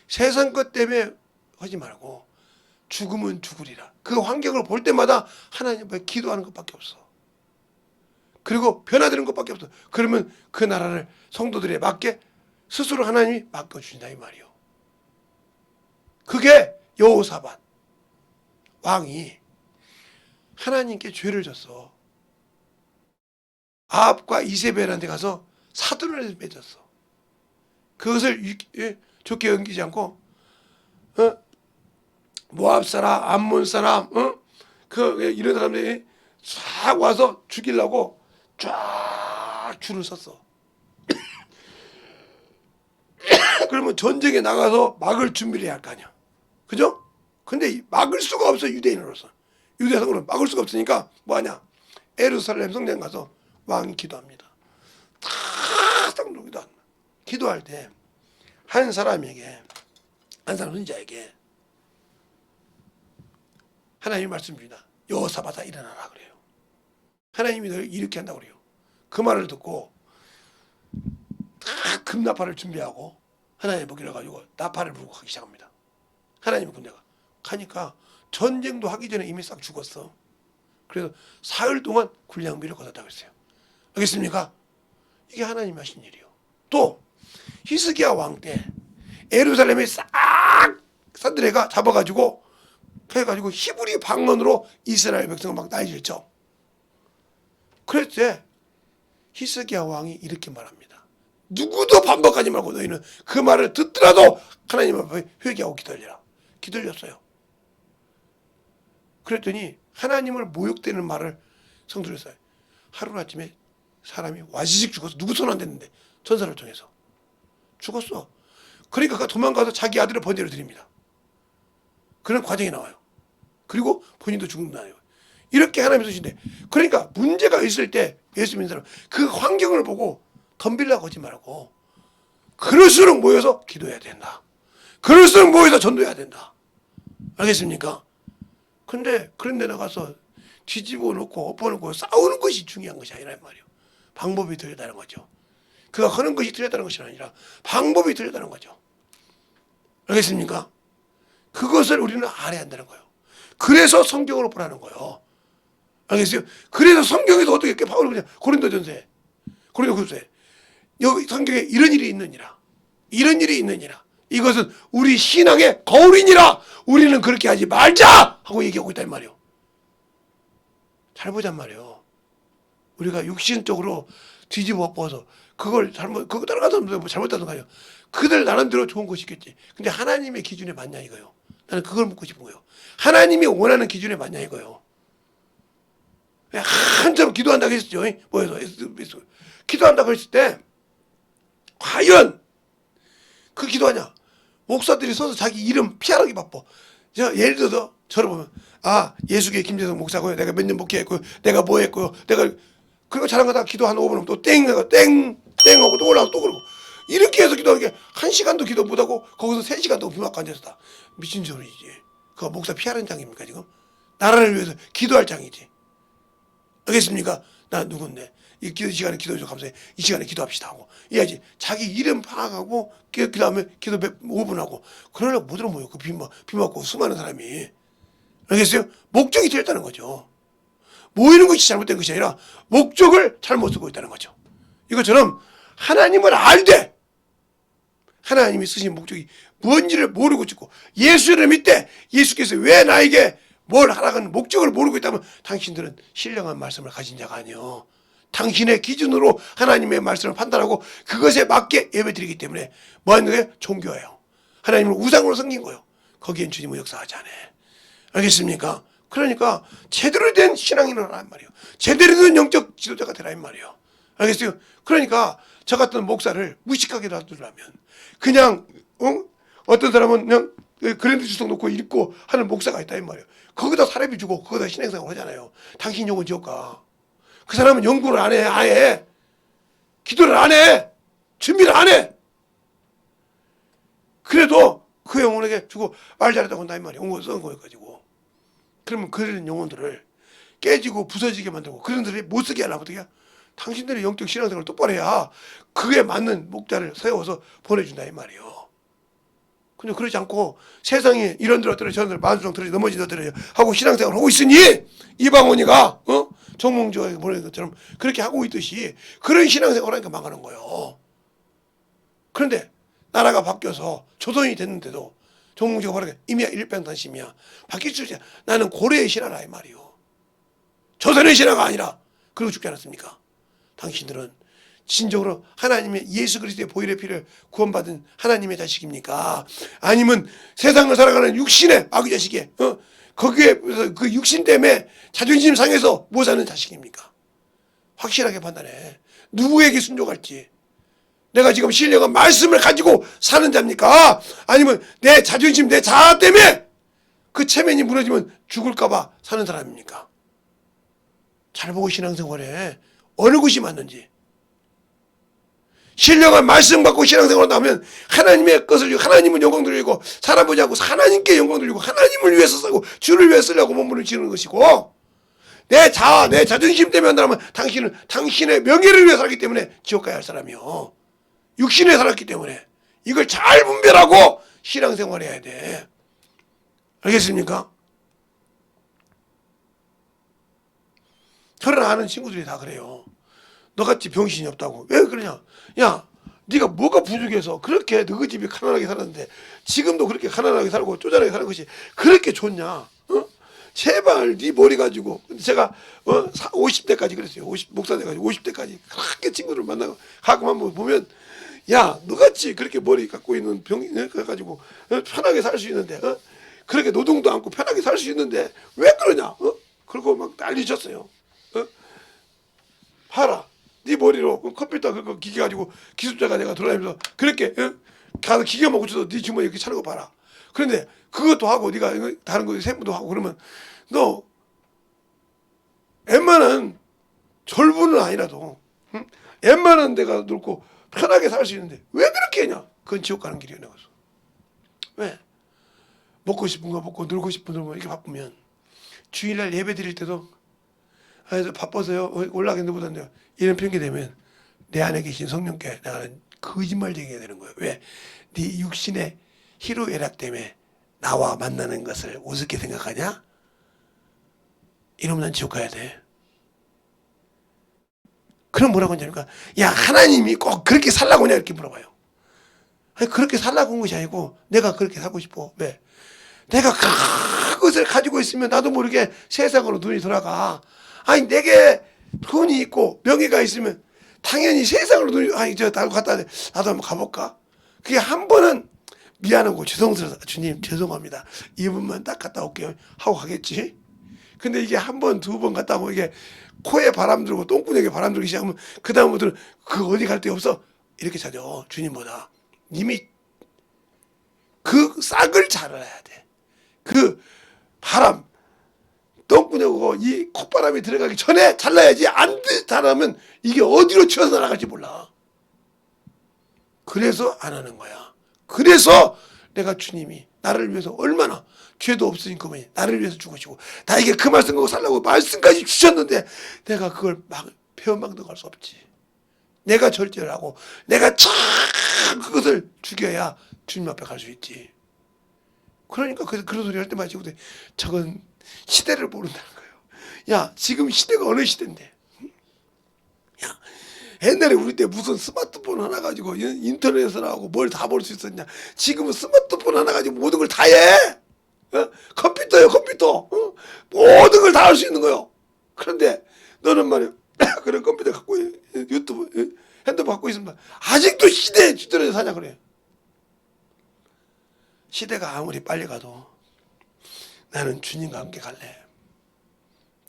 A: 세상 것 때문에 하지 말고 죽으면 죽으리라. 그 환경을 볼 때마다 하나님 앞에 기도하는 것밖에 없어. 그리고 변화되는 것밖에 없어. 그러면 그 나라를 성도들에 맞게 스스로 하나님이 맡겨주신다 이 말이요. 그게 여호사밧 왕이 하나님께 죄를 졌어. 아합과 이세벨한테 가서 사돈을 맺었어. 그것을 좋게 여기지 않고 모압 사람, 암몬 사람, 이런 사람들이 싹 와서 죽이려고 쫙 줄을 섰어. 그러면 전쟁에 나가서 막을 준비를 해야 할 거 아니야. 그죠? 근데 막을 수가 없어 유대인으로서. 유대성으로 막을 수가 없으니까 뭐하냐? 예루살렘 성전 가서 왕이 기도합니다. 탁 기도한다. 기도할 때 한 사람에게, 한 사람 선지자에게 하나님이 말씀 주니다. 여호사밧아 일어나라 그래요. 하나님이 너를 일으키게 한다고 그래요. 그 말을 듣고 다 금나팔을 준비하고 하나님의 복이라 가지고 나팔을 불고 가기 시작합니다. 하나님의 군대가 가니까 전쟁도 하기 전에 이미 싹 죽었어. 그래서 사흘 동안 군량비를 걷었다고 했어요. 알겠습니까? 이게 하나님이 하신 일이요. 또 히스기야 왕 때 예루살렘에 싹 산드레가 잡아가지고 해가지고 히브리 방언으로 이스라엘 백성을 막 난리쳤죠. 그럴 때 히스기야 왕이 이렇게 말합니다. 누구도 반박하지 말고 너희는 그 말을 듣더라도 하나님 앞에 회개하고 기다리라. 기다렸어요. 그랬더니 하나님을 모욕되는 말을 성도를 쌓아요. 하루아침에 사람이 와지직 죽어서 누구 손 안 댔는데 전사를 통해서 죽었어. 그러니까 도망가서 자기 아들을 번제로 드립니다. 그런 과정이 나와요. 그리고 본인도 죽는다요. 이렇게 하나님이 쓰신데, 그러니까 문제가 있을 때 예수 믿는 사람 그 환경을 보고 덤빌라고 하지 말고 그럴수록 모여서 기도해야 된다. 그럴수록 모여서 전도해야 된다. 알겠습니까? 근데 그런 데 나가서 뒤집어 놓고 엎어놓고 싸우는 것이 중요한 것이 아니란 말이에요. 방법이 틀렸다는 거죠. 그가 하는 것이 틀렸다는 것이 아니라 방법이 틀렸다는 거죠. 알겠습니까? 그것을 우리는 알아야 한다는 거예요. 그래서 성경으로 보라는 거예요. 알겠어요? 그래서 성경에서 어떻게 바울은 그냥 고린도전서에 고린도후서에 여기 성경에 이런 일이 있느니라, 이런 일이 있느니라, 이것은 우리 신앙의 거울이니라, 우리는 그렇게 하지 말자 하고 얘기하고 있단 말이에요. 잘 보잔 말이에요. 우리가 육신적으로 뒤집어 엎어서 그걸 그거 따라가서 뭐 잘못하는 거예요. 그들 나름대로 좋은 것이 있겠지. 근데 하나님의 기준에 맞냐 이거요. 나는 그걸 묻고 싶은 거예요. 하나님이 원하는 기준에 맞냐 이거요. 한참 기도한다고 했었죠. 뭐해서 기도한다고 했을 때 과연 그 기도하냐? 목사들이 서서 자기 이름 피하기 바빠. 예를 들어서 저를 보면 예수교회 김재성 목사고요. 내가 몇 년 목회했고요. 내가 뭐 했고요. 내가 그리고 자랑하다가 기도 한 5분 하면 또 땡 하고 또 올라가고 또 그러고 이렇게 해서 기도하는 게 1시간도 기도 못하고 거기서 3시간도 비 맞고 앉아서 미친 소리지. 그거 목사 피하는 장입니까 지금? 나라를 위해서 기도할 장이지. 알겠습니까? 나 누군데 이 기도 시간에 기도해서 감사해. 이 시간에 기도합시다 하고 해야지. 자기 이름 파악하고 그 다음에 기도 5분 하고 그러려고 못 들어모여. 그 비 맞고 수많은 사람이. 알겠어요? 목적이 틀렸다는 거죠. 모이는 것이 잘못된 것이 아니라 목적을 잘못 쓰고 있다는 거죠. 이것처럼 하나님을 알되 하나님이 쓰신 목적이 뭔지를 모르고 있고 예수를 믿되 예수께서 왜 나에게 뭘 하라는 목적을 모르고 있다면 당신들은 신령한 말씀을 가진 자가 아니요. 당신의 기준으로 하나님의 말씀을 판단하고 그것에 맞게 예배드리기 때문에 뭐 하는 거예요? 종교예요. 하나님을 우상으로 섬긴 거예요. 거기엔 주님은 역사하지 않아. 알겠습니까? 그러니까 제대로 된 신앙인을 하란 말이에요. 제대로 된 영적 지도자가 되라는 말이에요. 알겠어요? 그러니까 저 같은 목사를 무식하게 놔두려면 그냥 어떤 사람은 그냥 그랜드 주석 놓고 읽고 하는 목사가 있다 이 말이에요. 거기다 사례비 주고 거기다 신앙생활 하잖아요. 당신 영혼 지옥 가. 그 사람은 연구를 안 해. 아예 기도를 안 해. 준비를 안 해. 그래도 그 영혼에게 주고 말 잘했다고 한다 이 말이에요. 온거 썬 거여가지고. 그러면 그런 영혼들을 깨지고 부서지게 만들고 그런 들이 못 쓰게 하려면 어떻게 해야? 당신들의 영적 신앙생활을 똑바로 해야 그에 맞는 목자를 세워서 보내준다 이 말이에요. 근데 그러지 않고 세상에 이런 데로 떨어져 저런 데로 만수정 떨어져 넘어지다 떨어져 하고 신앙생활을 하고 있으니 이방원이가 정몽주에 보내는 것처럼 그렇게 하고 있듯이 그런 신앙생활을 하니까 망하는 거예요. 그런데 나라가 바뀌어서 조선이 됐는데도 정몽주가 말하게 임야 일병단심이야. 바뀔 수 있지. 나는 고려의 신하라 이 말이요. 조선의 신하가 아니라 그러고 죽지 않았습니까? 당신들은 진정으로 하나님의 예수 그리스도의 보혈의 피를 구원받은 하나님의 자식입니까? 아니면 세상을 살아가는 육신의 마귀 자식이 거기에 그 육신 때문에 자존심 상해서 못 사는 자식입니까? 확실하게 판단해. 누구에게 순종할지. 내가 지금 신령한 말씀을 가지고 사는 자입니까? 아니면 내 자존심, 내 자아 때문에 그 체면이 무너지면 죽을까봐 사는 사람입니까? 잘 보고 신앙생활에 어느 것이 맞는지. 신령한 말씀 갖고 신앙생활을 하면 하나님의 것을 위고 하나님은 영광 돌리고 사람 보지 않고 하나님께 영광 돌리고 하나님을 위해서 쓰고 주를 위해 쓰려고 몸부림을 치는 것이고 내 자아, 내 자존심 때문에 한다면 당신은 당신의 명예를 위해 살기 때문에 지옥 가야 할 사람이요. 육신에 살았기 때문에 이걸 잘 분별하고 신앙생활을 해야 돼. 알겠습니까? 저를 아는 친구들이 다 그래요. 너같이 병신이 없다고. 왜 그러냐? 야, 네가 뭐가 부족해서 그렇게 너희 집이 가난하게 살았는데 지금도 그렇게 가난하게 살고 쪼잔하게 사는 것이 그렇게 좋냐? 제발 네 머리 가지고. 제가 50대까지 그랬어요. 목사 돼가지고 50대까지 그렇게 친구를 만나고 가끔 한번 보면 야, 너같이 그렇게 머리 갖고 있는 병이 가지고 편하게 살 수 있는데 그렇게 노동도 않고 편하게 살 수 있는데 왜 그러냐? 그러고 막 난리 쳤어요. 봐라. 네 머리로 컴퓨터 그거 기계 가지고 기술자가 내가 돌아다니면서 그렇게 가서 기계 먹고 쳐서 네 주머니 이렇게 차는 거 봐라. 그런데 그것도 하고 네가 다른 거 세무도 하고 그러면 너 웬만한 졸부는 아니라도 웬만한 데가 넓고 편하게 살 수 있는데 왜 그렇게 했냐? 그건 지옥 가는 길이야. 내가. 왜? 먹고 싶은 거 먹고 놀고 싶은 거 놀고 이렇게 바쁘면 주일날 예배 드릴 때도 바빠서요 올라가겠는데 못한대요. 이런 핑계 대면 내 안에 계신 성령께 내가 거짓말 얘기해야 되는 거예요. 왜? 네 육신의 희로애락 때문에 나와 만나는 것을 우습게 생각하냐? 이러면 난 지옥 가야 돼. 그럼 뭐라고 하냐니까 야 하나님이 꼭 그렇게 살라고 하냐 이렇게 물어봐요. 아니 그렇게 살라고 한 것이 아니고 내가 그렇게 살고 싶어. 왜? 내가 그것을 가지고 있으면 나도 모르게 세상으로 눈이 돌아가. 아니 내게 돈이 있고 명예가 있으면 당연히 세상으로 눈이 아니 저 나도 갔다 나도 한번 가볼까? 그게 한 번은 미안하고 죄송스러워서 주님 죄송합니다. 이분만 딱 갔다 올게요 하고 가겠지. 근데 이게 한 번 두 번 갔다 오고 이게 코에 바람 들고 똥구녕에 바람 들기 시작하면 그 다음부터는 그 어디 갈 데 없어 이렇게 찾아. 주님보다 이미 그 싹을 잘 알아야 돼. 그 바람 똥구녕하고 이 콧바람이 들어가기 전에 잘라야지. 안 잘라면 이게 어디로 튀어서 나갈지 몰라. 그래서 안 하는 거야. 그래서 내가 주님이 나를 위해서 얼마나 죄도 없으신 그분이 나를 위해서 죽으시고 나에게 그 말씀 갖고 살라고 말씀까지 주셨는데 내가 그걸 배은망덕할 수 없지. 내가 절제하고 내가 참 그것을 죽여야 주님 앞에 갈 수 있지. 그러니까 그런 소리 할 때마다 지금 저건 시대를 모른다는 거예요. 야 지금 시대가 어느 시대인데. 야 옛날에 우리 때 무슨 스마트폰 하나 가지고 인터넷에 나오고 뭘 다 볼 수 있었냐. 지금은 스마트폰 하나 가지고 모든 걸 다 해. 컴퓨터예요 컴퓨터. 모든 걸 다 할 수 있는 거요. 그런데 너는 말이야 그런 컴퓨터 갖고 유튜브 핸드폰 갖고 있으면 아직도 시대에 뒤떨어져 사냐 그래. 시대가 아무리 빨리 가도 나는 주님과 함께 갈래.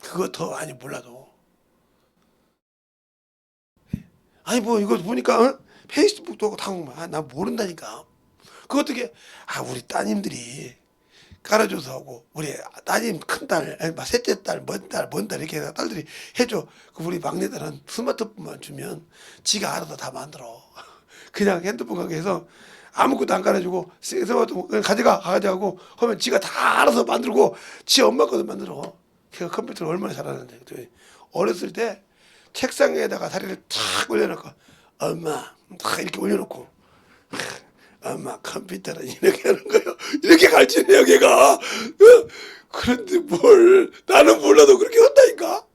A: 그거 더 아니 몰라도. 아니 뭐 이거 보니까 페이스북도 하고 다 보면 나 모른다니까. 그거 어떻게 우리 따님들이 깔아줘서 하고 우리 따님 큰딸 셋째 딸 먼 딸 이렇게 해서 딸들이 해줘. 그 우리 막내딸은 스마트폰만 주면 지가 알아서 다 만들어. 그냥 핸드폰 가게 해서 아무것도 안 깔아주고 스마트폰 가져가고 하면 지가 다 알아서 만들고 지 엄마 것도 만들어. 걔가 컴퓨터를 얼마나 잘하는데. 어렸을 때 책상에다가 다리를 탁 올려놓고 엄마 탁 이렇게 올려놓고 엄마 컴퓨터는 이렇게 하는 거예요. 이렇게 가르치네요 걔가. 그런데 뭘 나는 몰라도 그렇게 한다니까.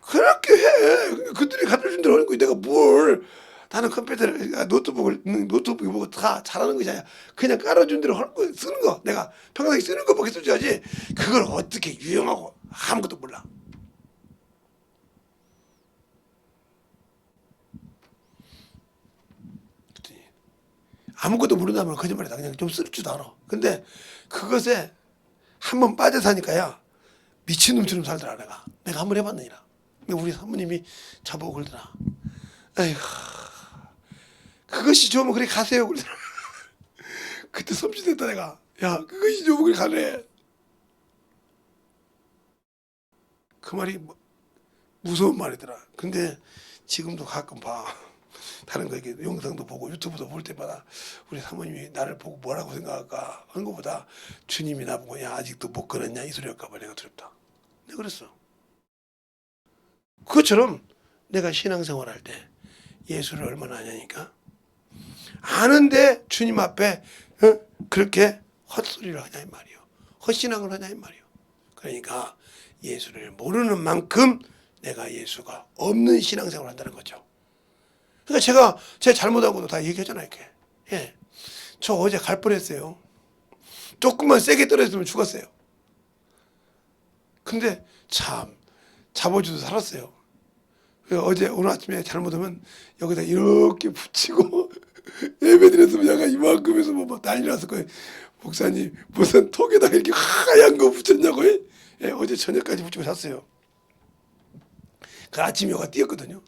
A: 그렇게 해. 그들이 가르쳐준 대로 하는 거야. 내가 뭘 나는 컴퓨터를 노트북을 보고 다 잘하는 것이 아니야. 그냥 깔아준 대로 하는 거 쓰는 거. 내가 평소에 쓰는 거밖에 써줘야지. 그걸 어떻게 유용하고 아무것도 몰라. 아무것도 모른다면 거짓말이다. 그냥 좀 쓸 줄도 알아. 근데 그것에 한번 빠져 사니까야 미친놈처럼 살더라 내가. 내가 한번 해봤느니라. 우리 사모님이 저보고 그러더라. 에휴, 그것이 좋으면 그래 가세요 그러더라. 그때 섬찟했다 내가. 야 그것이 좋으면 그래 가래. 그 말이 무서운 말이더라. 근데 지금도 가끔 봐. 다른 거 이렇게 영상도 보고 유튜브도 볼 때마다 우리 사모님이 나를 보고 뭐라고 생각할까 하는 것보다 주님이 나보고 야 아직도 못 끊었냐 이 소리 할까 봐 내가 두렵다. 내가 그랬어. 그것처럼 내가 신앙생활 할 때 예수를 얼마나 아냐니까. 아는데 주님 앞에 그렇게 헛소리를 하냐 이 말이요. 헛신앙을 하냐 이 말이요. 그러니까 예수를 모르는 만큼 내가 예수가 없는 신앙생활을 한다는 거죠. 그러니까 제가 잘못하고도 다 얘기하잖아요 이렇게. 예, 저 어제 갈 뻔했어요. 조금만 세게 떨어졌으면 죽었어요. 근데 참 잡아주도 살았어요. 어제 오늘 아침에 잘못하면 여기다 이렇게 붙이고 예배드렸으면 약간 이만큼에서 뭐 난리 났을 거예요. 목사님 무슨 톡에다가 이렇게 하얀 거 붙였냐고. 예, 어제 저녁까지 붙이고 잤어요. 그 아침 요가 뛰었거든요.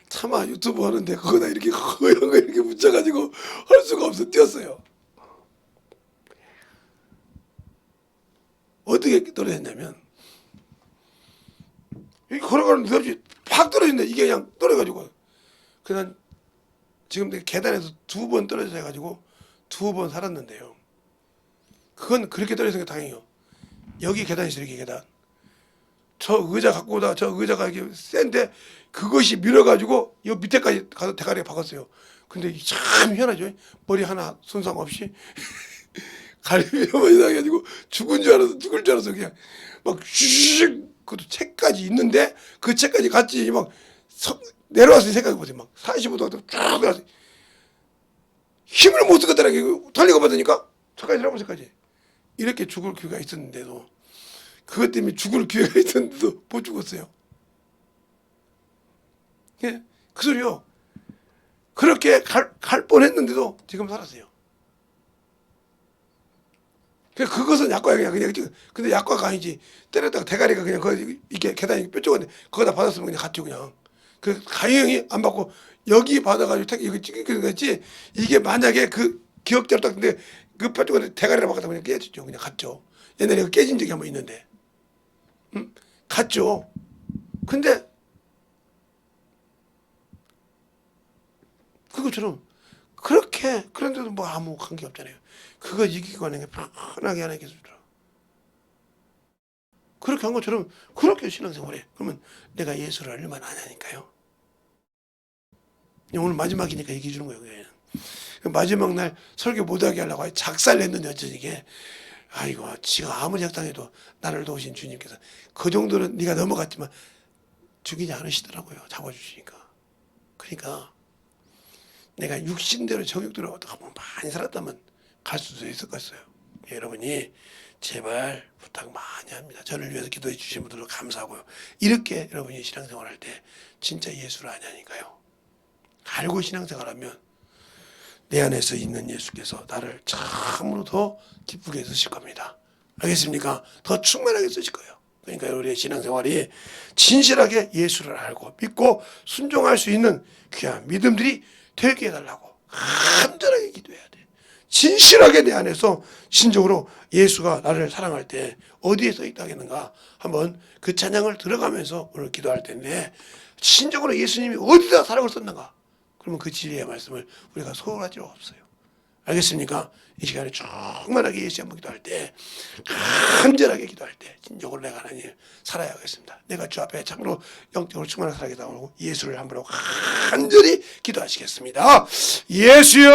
A: 차마 유튜브 하는데 거기다 이렇게 허연 거 이렇게 붙여가지고 할 수가 없어 뛰었어요. 어떻게 떨어졌냐면 이렇게 걸어가는데 없이 팍 떨어진다. 이게 그냥 떨어져가지고 그냥 지금 계단에서 2번 떨어져 가지고 2번 살았는데요. 그건 그렇게 떨어지는 게 다행이에요. 여기 계단이 있어요. 여기 계단. 저 의자 갖고 오다가 저 의자가 이게 센데 그것이 밀어가지고 이 밑에까지 가서 대가리에 박았어요. 근데 참 희한하죠. 머리 하나 손상 없이 가리비만 이상해가지고 죽을 줄 알아서 그냥 막 슉 그것도 책까지 있는데 그 책까지 같이 막 내려와서 생각해보세요. 막 45도 쭉 내려와서 힘을 못 쓰겠다라고 달리고 받으니까 저까지 내려오면서까지 이렇게 죽을 기회가 있었는데도 그것 때문에 죽을 기회가 있었는데도 못 죽었어요. 예, 그 소리요. 그렇게 갈 뻔했는데도 지금 살았어요. 그것은 약과야 그냥 근데 약과가 아니지. 때렸다가 대가리가 그냥 거기 이렇게 계단이 뾰족한데 거기다 받았으면 그냥 갔죠 그냥. 그 가형이 안 받고 여기 받아가지고 이거 찍는 거지. 이게 만약에 그 기억대로 딱 근데 그 뾰족한데 대가리를 받았다 그냥 깨졌죠. 그냥 갔죠. 옛날에 그 깨진 적이 한번 있는데. 갔죠. 근데 그것처럼 그렇게 그런데도 뭐 아무 관계 없잖아요. 그거 이기고 하는 게 편하게 하는 게 좋더라. 그렇게 한 것처럼 그렇게 신앙생활해. 그러면 내가 예수를 얼마나 아냐니까요. 오늘 마지막이니까 얘기해 주는 거예요. 그냥. 마지막 날 설교 못하게 하려고 작살 냈는데 어쩌지 이게. 아이고 지가 아무리 적당해도 나를 도우신 주님께서 그 정도는 네가 넘어갔지만 죽이지 않으시더라고요. 잡아주시니까. 그러니까 내가 육신대로 정욕대로 어떻게 보면 많이 살았다면 갈 수도 있을 것어요. 여러분이 제발 부탁 많이 합니다. 저를 위해서 기도해 주신 분들도 감사하고요. 이렇게 여러분이 신앙생활할 때 진짜 예수를 아냐니까요. 알고 신앙생활하면 내 안에서 있는 예수께서 나를 참으로 더 기쁘게 쓰실 겁니다. 알겠습니까? 더 충만하게 쓰실 거예요. 그러니까 우리의 신앙생활이 진실하게 예수를 알고 믿고 순종할 수 있는 귀한 믿음들이 되게 해달라고 간절하게 기도해야 돼. 진실하게 내 안에서 진정으로 예수가 나를 사랑할 때 어디에 써 있다겠는가 한번 그 찬양을 들어가면서 오늘 기도할 텐데 진정으로 예수님이 어디다 사랑을 썼는가 그러면 그 진리의 말씀을 우리가 소홀할 필요가 없어요. 알겠습니까? 이 시간에 충만하게 예수 한번 기도할 때 간절하게 기도할 때 진정으로 내가 하나님 살아야겠습니다. 내가 주 앞에 참으로 영적으로 충만하게 살아야겠다고 예수를 한번 간절히 기도하시겠습니다. 예수여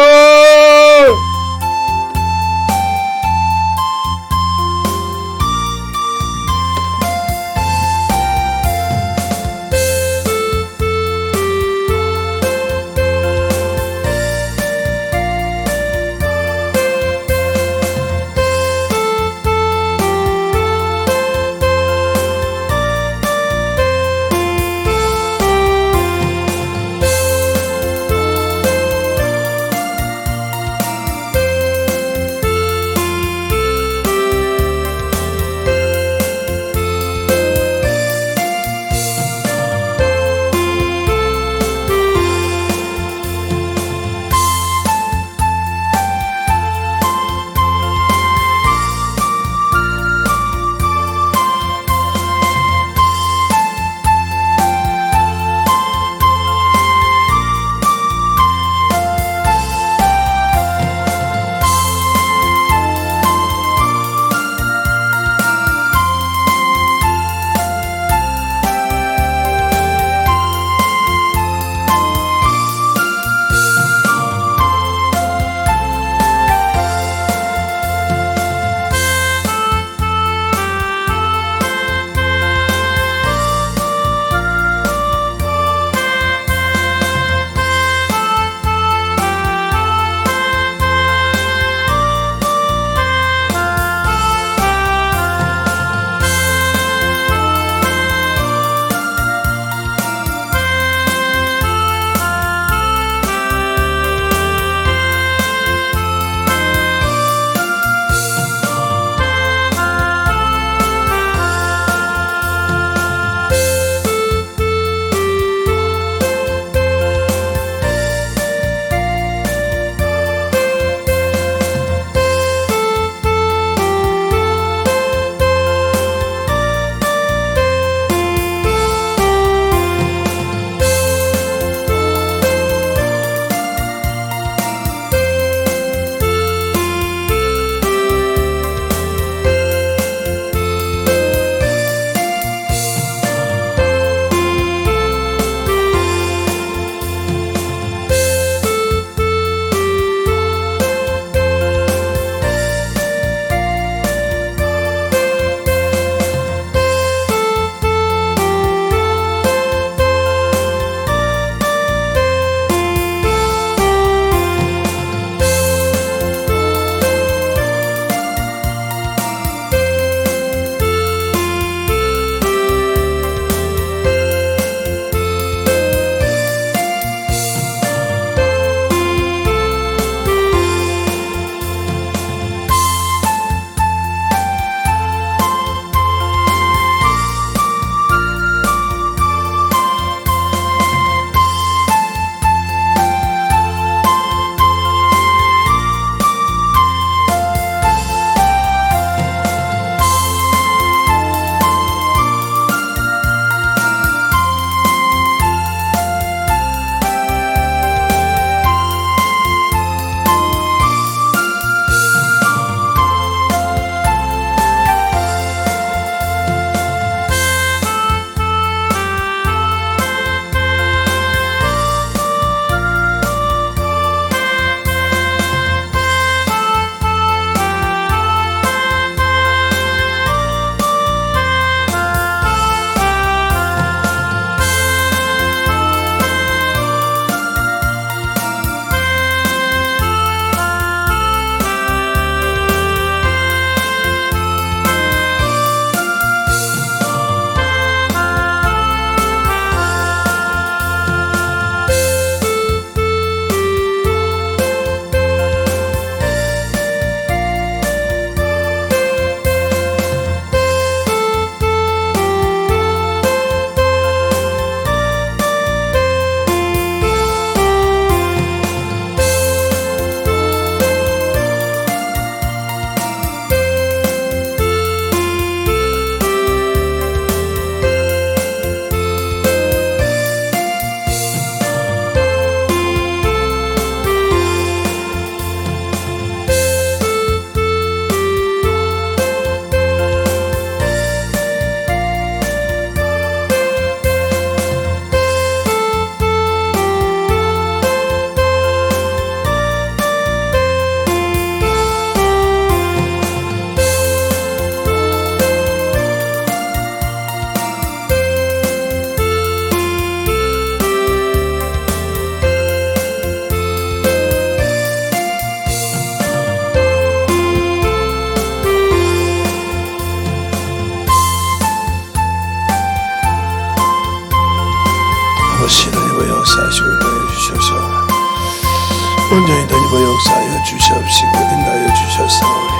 A: 온전히 더니버 역사하여 주시옵시고 인도하여 주셨사오니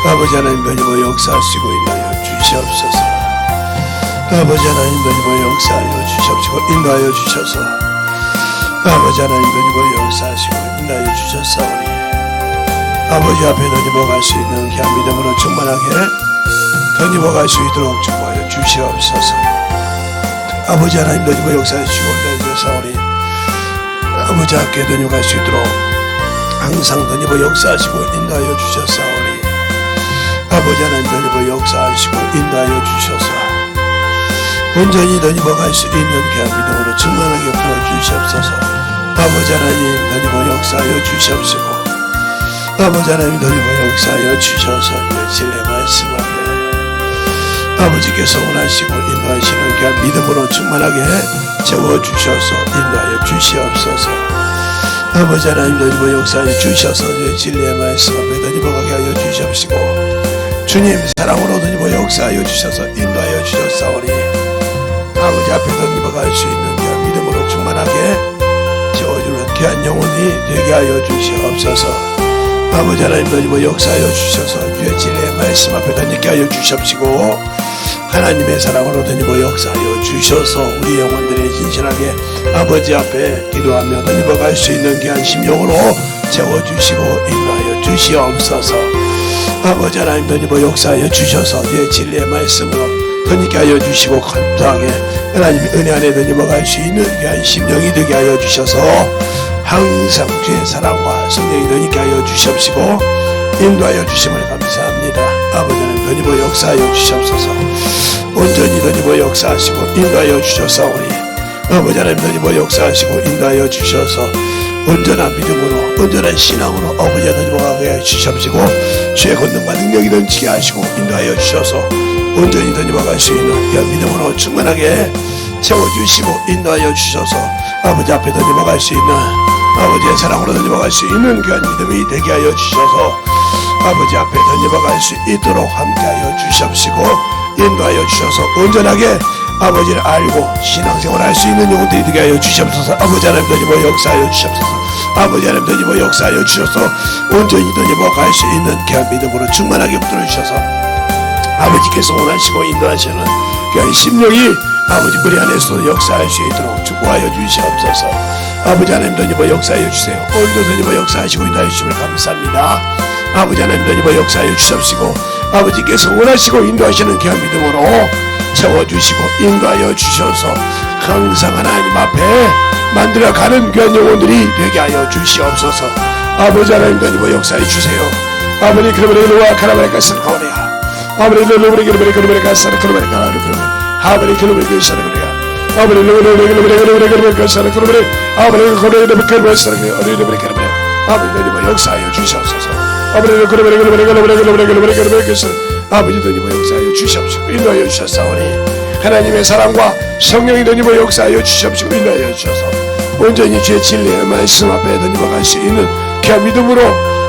A: 아버지 하나님 더니버 역사하시고 인도하여 주시옵소서. 아버지 하나님 더니버 역사하여 주시옵시고 인도하여 주셔서 아버지 하나님 더니버 역사하시고 인도하여 주셨사오니 아버지 앞에 더니버 갈 수 있는 귀한 믿음으로 충만하게 더니버 갈 수 있도록 축복하여 주시옵소서. 아버지 하나님 더니버 역사하시고 인도하여 주셨사오니 아버지 앞에 더니버 갈 수 있도록 항상 더니버 역사하시고 인도하여 주셨사오니 아버지 하나님 더니버 역사하시고 인도하여 주셔서 온전히 더니버 갈 수 있는 귀한 믿음으로 충만하게 풀어주시옵소서. 아버지 하나님 더니버 역사하여 주시옵시고 아버지 하나님 더니버 역사하여 주셔서 진리의 말씀 앞에 아버지께서 원하시고 인도하시는 귀한 믿음으로 충만하게 채워주셔서 인도하여 주시옵소서. 아버지 하나님 더니버 역사하여 주셔서 진리의 말씀 앞에 더니버 가게 하여 주시옵시고 주님 사랑으로 더니버 역사하여 주셔서 인도하여 주셨사오니 아버지 앞에 더니버 갈 수 있는 귀한 믿음으로 충만하게 채워주는 귀한 영혼이 되게 하여 주시옵소서. 아버지 하나님 더니버 역사하여 주셔서 주의 진리의 말씀 앞에 던지게 하여 주시옵시고 하나님의 사랑으로 더니버 역사하여 주셔서 우리 영혼들이 진실하게 아버지 앞에 기도하며 더니버 갈 수 있는 귀한 심령으로 채워주시고 인도하여 주시옵소서. 아버지 하나님 더니버 역사하여 주셔서 주의 진리의 말씀으로 더니게 하여 주시고 감사하게 하나님의 은혜 안에 더니버 갈 수 있는 귀한 심령이 되게 하여 주셔서 항상 주의 사랑과 성령이 더니게 하여 주시옵시고 인도하여 주심을 감사합니다. 아버지 하나님 더니버 역사하여 주시옵소서. 온전히 더니버 역사하시고 인도하여 주셨사오니 아버지 하나님 더니버 역사하시고 인도하여 주셔서 온전한 믿음으로 온전한 신앙으로 아버지 더니버 가게 하여 주시옵시고 주의 권능과 능력이 넘치게 하시고 인도하여 주셔서 온전히 더니버 갈 수 있는 귀한 믿음으로 충만하게 채워주시고 인도하여 주셔서 아버지 앞에 더니버 갈 수 있는 아버지의 사랑으로 더니버 갈 수 있는 귀한 믿음이 되게 하여 주셔서 아버지 앞에 더니버 갈 수 있도록 함께하여 주시옵시고 인도하여 주셔서 온전하게 아버지를 알고 신앙생활 할 수 있는 영혼들이 되게 하여 주시옵소서. 아버지 하나님 더니버 역사하여 주시옵소서. 아버지 하나님 더니버 역사하여 주셔서 온전히 더니버 갈 수 있는 귀한 믿음으로 충만하게 붙들어 주셔서 아버지께서 원하시고 인도하시는 귀한 심령이 아버지 우리 안에서 역사할 수 있도록 축복하여 주시옵소서. 아버지 하나님 더니버 역사하여 주세요. 오늘도 더니버 역사하시고 인도하여 주심을 감사합니다. 아버지 하나님 더니버 역사하여 주시옵시고 아버지께서 원하시고 인도하시는 귀한 믿음으로 채워주시고 인도하여 주셔서 항상 하나님 앞에 만들어가는 귀한 영혼들이 되게 하여 주시옵소서. 아버지 하나님 더니버 역사해 주세요. 아버지 그러므로 카라바레카 스카오레야 아버지 그러므로 가사라 그러므로 가라루 그러므로 아버지 그러므로 가사라 그러야 아버지 그러므로 가사라 그러므로 아버지 그러므로 가사라 그러므로 아버지 더니버 역사하여 주시옵소서. 아버지 그러므로 가사라 아버지 더니버 역사하여 주시옵시고 인도하여 주셨사오니 하나님의 사랑과 성령이 더니버 역사하여 주시옵시고 인도하여 주셔서 온전히 주의 진리의 말씀 앞에 더니버 갈 수 있는 귀한 믿음으로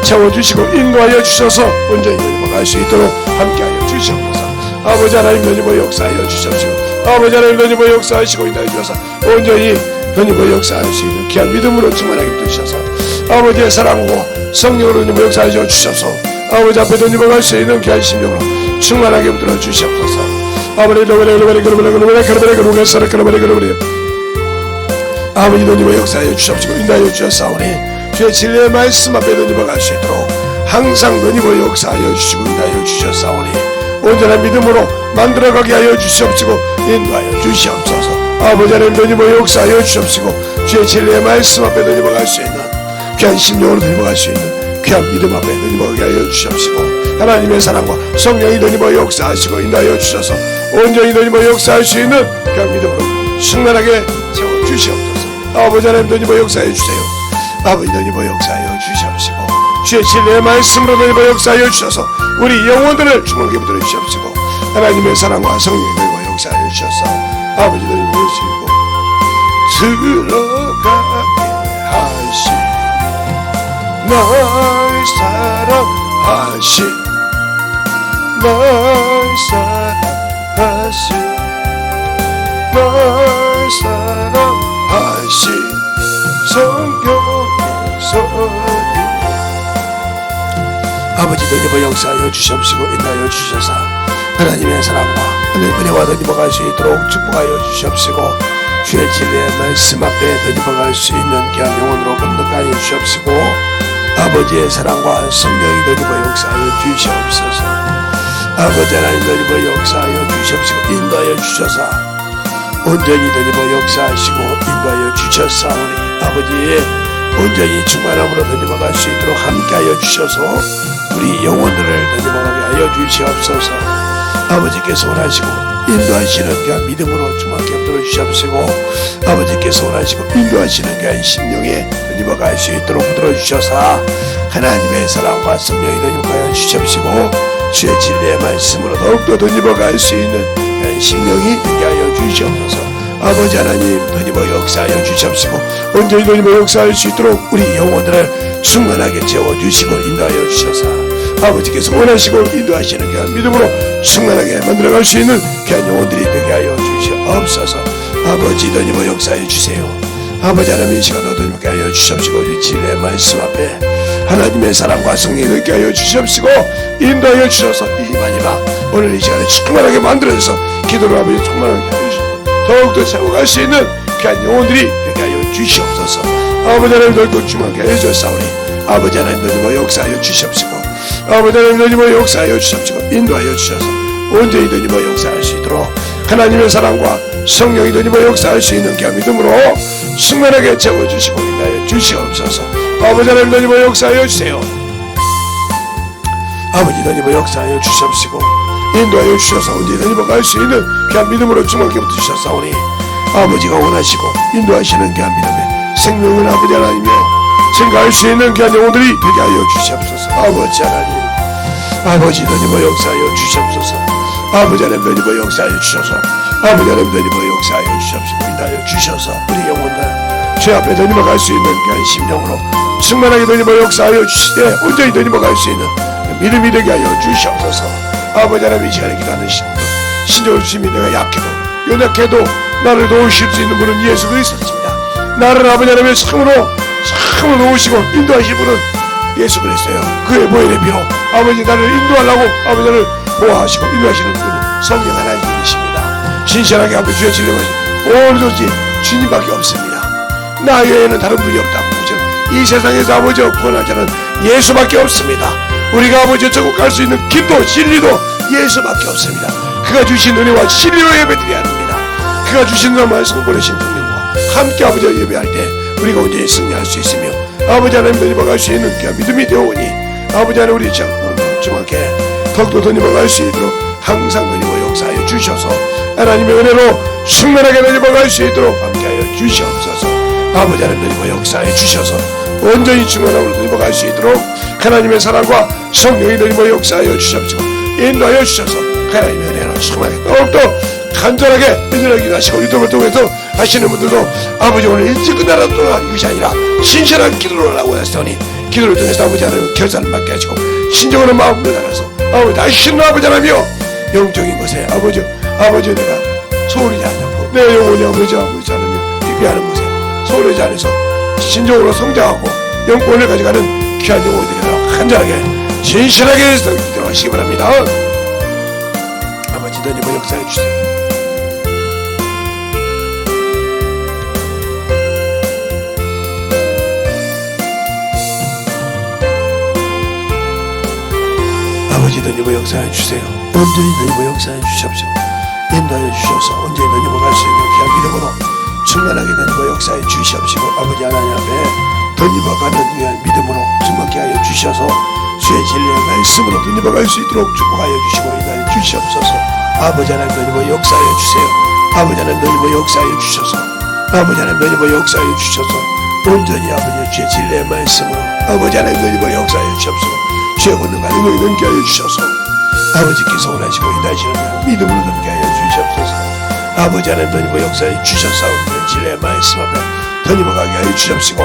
A: 채워주시고 인도하여 주셔서 온전히 더니버 갈 수 있도록 함께하여 주시옵소서. 아버지 하나님 더니버 역사하여 주시옵시고 아버지 하나님 더니버 역사하시고 인도하여 주셔서 온전히 더니버 역사할 수 있는 귀한 믿음으로 충만하게 붙으셔서 아버지의 사랑과 성령으로 더니버 역사하여 주셔서 아버지 앞에 더니버 갈 수 있는 귀한 심령으로 충만하게 붙들어 주시옵소서. 아버지 아버지 더니버 역사하여 주시옵시고 인도하여 주셨사오니 주의 진리의 말씀 앞에 더니버 갈 수 있도록 항상 더니버 역사하여 주시고 인도하여 주셨사오니 온전한 믿음으로 만들어가게 하여 주시옵시고 인도하여 주시옵소서. 아버지 하나님 더니버 역사하여 주시옵시고 주의 진리의 말씀 앞에 더니버 갈 수 있는 귀한 심령으로 더니버 갈 수 있는 귀한 믿음 앞에 더니버 가게 하여 주시옵시고 하나님의 사랑과 성령이 더니버 역사하시고 인도하여 주셔서 온전히 더니버 역사할 수 있는 귀한 믿음으로 충만하게 채워주시옵소서. 아버지 하나님 더니버 역사해 주세요. 아버지 더니버 역사하여 주시옵시고 주의 진리의 말씀으로 더니버 역사하여 주셔서 우리 영혼들을 충만하게 붙들어 주시옵시고 하나님의 사랑과 성령이 더니버 역사하여 주셔서 아버지 더니버 주시고 들어가게 하시 날 사랑하시 날 사랑하시 날 사랑하시 성경의 주시옵소서. 아버지 너희버 역사하여 주시옵시고 인도하여 주셔서 하나님의 사랑과 하나님의 은혜와 너희버 갈 수 있도록 축복하여 주시옵시고 주의 진리의 말씀 앞에 너희버 갈 수 있는 귀한 영혼으로 건너가여 주시옵시고 아버지의 사랑과 성령이 너희버 역사하여 주시옵소서. 아버지 하나님 너희버 역사하여 주시옵시고 인도하여 주셔서 온전히 너희버 역사하시고 인도하여 주셨사오니 아버지의 온전히 충만함으로 너희버 갈 수 있도록 함께하여 주셔서 우리 영혼들을 너희버가게 하여 주시옵소서. 아버지께서 원하시고 인도하시는 그 믿음으로 주만께 붙들어 주시옵시고 아버지께서 원하시고 인도하시는 그 심령에 너희버가 할 수 있도록 붙들어 주셔서 하나님의 사랑과 성령이 너희버가 하여 주시옵시고 주의 진리의 말씀으로 더욱더 너희버가 할 수 있는 그 심령이 되게 하여 주시옵소서. 아버지 하나님 너희버 역사하여 주시옵시고 온전히 너희버 역사할 수 있도록 우리 영혼들을 충만하게 채워주시고 인도하여 주셔서 아버지께서 원하시고 인도하시는 귀한 믿음으로 충만하게 만들어갈 수 있는 귀한 영혼들이 되게 하여 주시옵소서. 아버지 너희버 역사해 주세요. 아버지 하나님 이 시간 너희버게 하여 주시옵시고 우리 진리의 말씀 앞에 하나님의 사랑과 성령이 되게 하여 주시옵시고 인도하여 주셔서 이마니마 오늘 이 시간에 충만하게 만들어져서 기도를 아버지 충만하게 하여 주시옵소서. 더욱더 세워갈 수 있는 귀한 영혼들이 되게 하여 주시옵소서. 아버지 하나님 너희도 주만게 해주셨사오니 아버지 하나님 너희도 역사하여 주시옵시고 아버지 하나님 너희도 역사하여 주시옵시고 인도하여 주셔서 온전히 너희도 역사할 수 있도록 하나님의 사랑과 성령이 너희도 역사할 수 있는 귀한 믿음으로 충만하게 채워주시고 인도하여 주시옵소서. 아버지 하나님 너희도 역사하여 주세요. 아버지 너희도 역사하여 주시옵시고 인도하여 주셔서 언제 너희가 갈 수 있는 귀한 믿음으로 충만케 붙으셨사오니 아버지가 원하시고 인도하시는 귀한 믿음에 생명을 아버지 하나님이여 생각할 수 있는 귀한 영혼들이 되게 하여 주시옵소서. 아버지 하나님 아버지 너희가 역사하여 주시옵소서. 아버지 하나님 너희가 역사하여 주셔서 아버지 하나님 너희가 역사하여 주시옵시고 인도하여 주셔서 우리 영혼들 죄 앞에 너희가 갈 수 있는 귀한 심령으로 충만하게 너희가 역사하여 주시되 온전히 너희가 갈 수 있는 믿음이 되게 하여 주시옵소서. 아버지 하나님 이 시간에 기도하는 신적으로 주심이 내가 약해도 연약해도 나를 도우실 수 있는 분은 예수 그리스도입니다. 나를 아버지 하나님의 참으로 도우시고 인도하실 분은 예수 그리스도예요. 그의 보혈의 피로 아버지 나를 인도하려고 아버지 나를 보호하시고 인도하시는 분은 성령 하나님이십니다. 신실하게 아버지 주의 진리하시 오로지 주님밖에 없습니다. 나 외에는 다른 분이 없다고 이 세상에서 아버지 구원할 자는 예수밖에 없습니다. 우리가 아버지 전국 갈 수 있는 길도 진리도 예수밖에 없습니다. 그가 주신 은혜와 진리로 예배드려야 합니다. 그가 주신 말씀을 보내신 성령과 함께 아버지와 예배할 때 우리가 온전히 승리할 수 있으며 아버지 하나님 너희가 갈 수 있는 믿음이 되오니 아버지 하나님 우리 주님께 더욱더 너희가 갈 수 있도록 항상 너희가 역사하여 주셔서 하나님의 은혜로 충만하게 너희가 갈 수 있도록 함께하여 주시옵소서. 아버지 하나님 너희가 역사하여 주셔서 온전히 충만함으로 너희가 갈 수 있도록 하나님의 사랑과 성령이 너희가 역사하여 주시옵시고 인도하여 주셔서 하나님의 은혜로 충만하게 더욱더 간절하게 은혜를 기도하시고 유튜브를 통해서 하시는 분들도 아버지 오늘 일찍 끝나라 동안 이것이 아니라 신실한 기도를 하고 하시더니 기도를 통해서 아버지 하나님 결산을 받게 하시고 신정으로 마음을 나가서 아버지 다시는 아버지 하나님이여 영적인 것에 아버지 내가 소홀하지 않고 내 영혼이 아버지 하나님 비비하는 것에 소홀하지 않아서 신정으로 성장하고 영권을 가져가는 귀한 영혼들이라 간절하게 진실하게 기도하시기 바랍니다. 아버지 너희가 역사해 주세요. 아버지 너희가 역사해 주세요. 온전히 너희가 역사해 주십시오. 인도하여 주셔서 온전히 너희가 갈 수 있는 귀한 믿음으로 충만하게 너희가 역사해 주시옵시고 아버지 하나님 앞에 너희가 가는 귀한 믿음으로 충만케 하여 주셔서 주의 진리의 말씀으로 너희가 갈 수 있도록 축복하여 주시고 인도하여 주시옵소서. 아버지 하나님 너희가 역사하여 주세요. 아버지 하나님 너희가 역사하여 주셔서 아버지 하나님 너희가 역사하여 주셔서 온전히 아버지 주의 진리의 말씀으로 아버지 하나님 너희가 역사하여 주옵소서. 주의 권능과 능력이 넘게 하여 주셔서 아버지께서 원하시고 인도하시는 믿음으로 넘게 하여 주시옵소서. 아버지 하나님 너희가 역사해 주셨사오니 진리의 말씀 앞에 너희가 가게 하여 주옵시고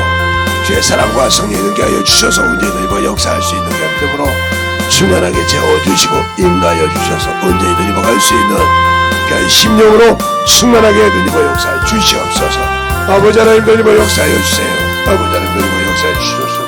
A: 주의 사랑과 성령이 넘게 하여 주셔서 온전히 너희가 역사할 수 있는 믿음으로 충만하게 채워주시고 인도하여 주셔서 온전히 너희가 갈 수 있는 심령으로 충만하게 너희가 역사해 주시옵소서. 아버지 하나님 너희가 역사하여 주세요. 아버지 하나님 너희가 역사해 주시옵소서.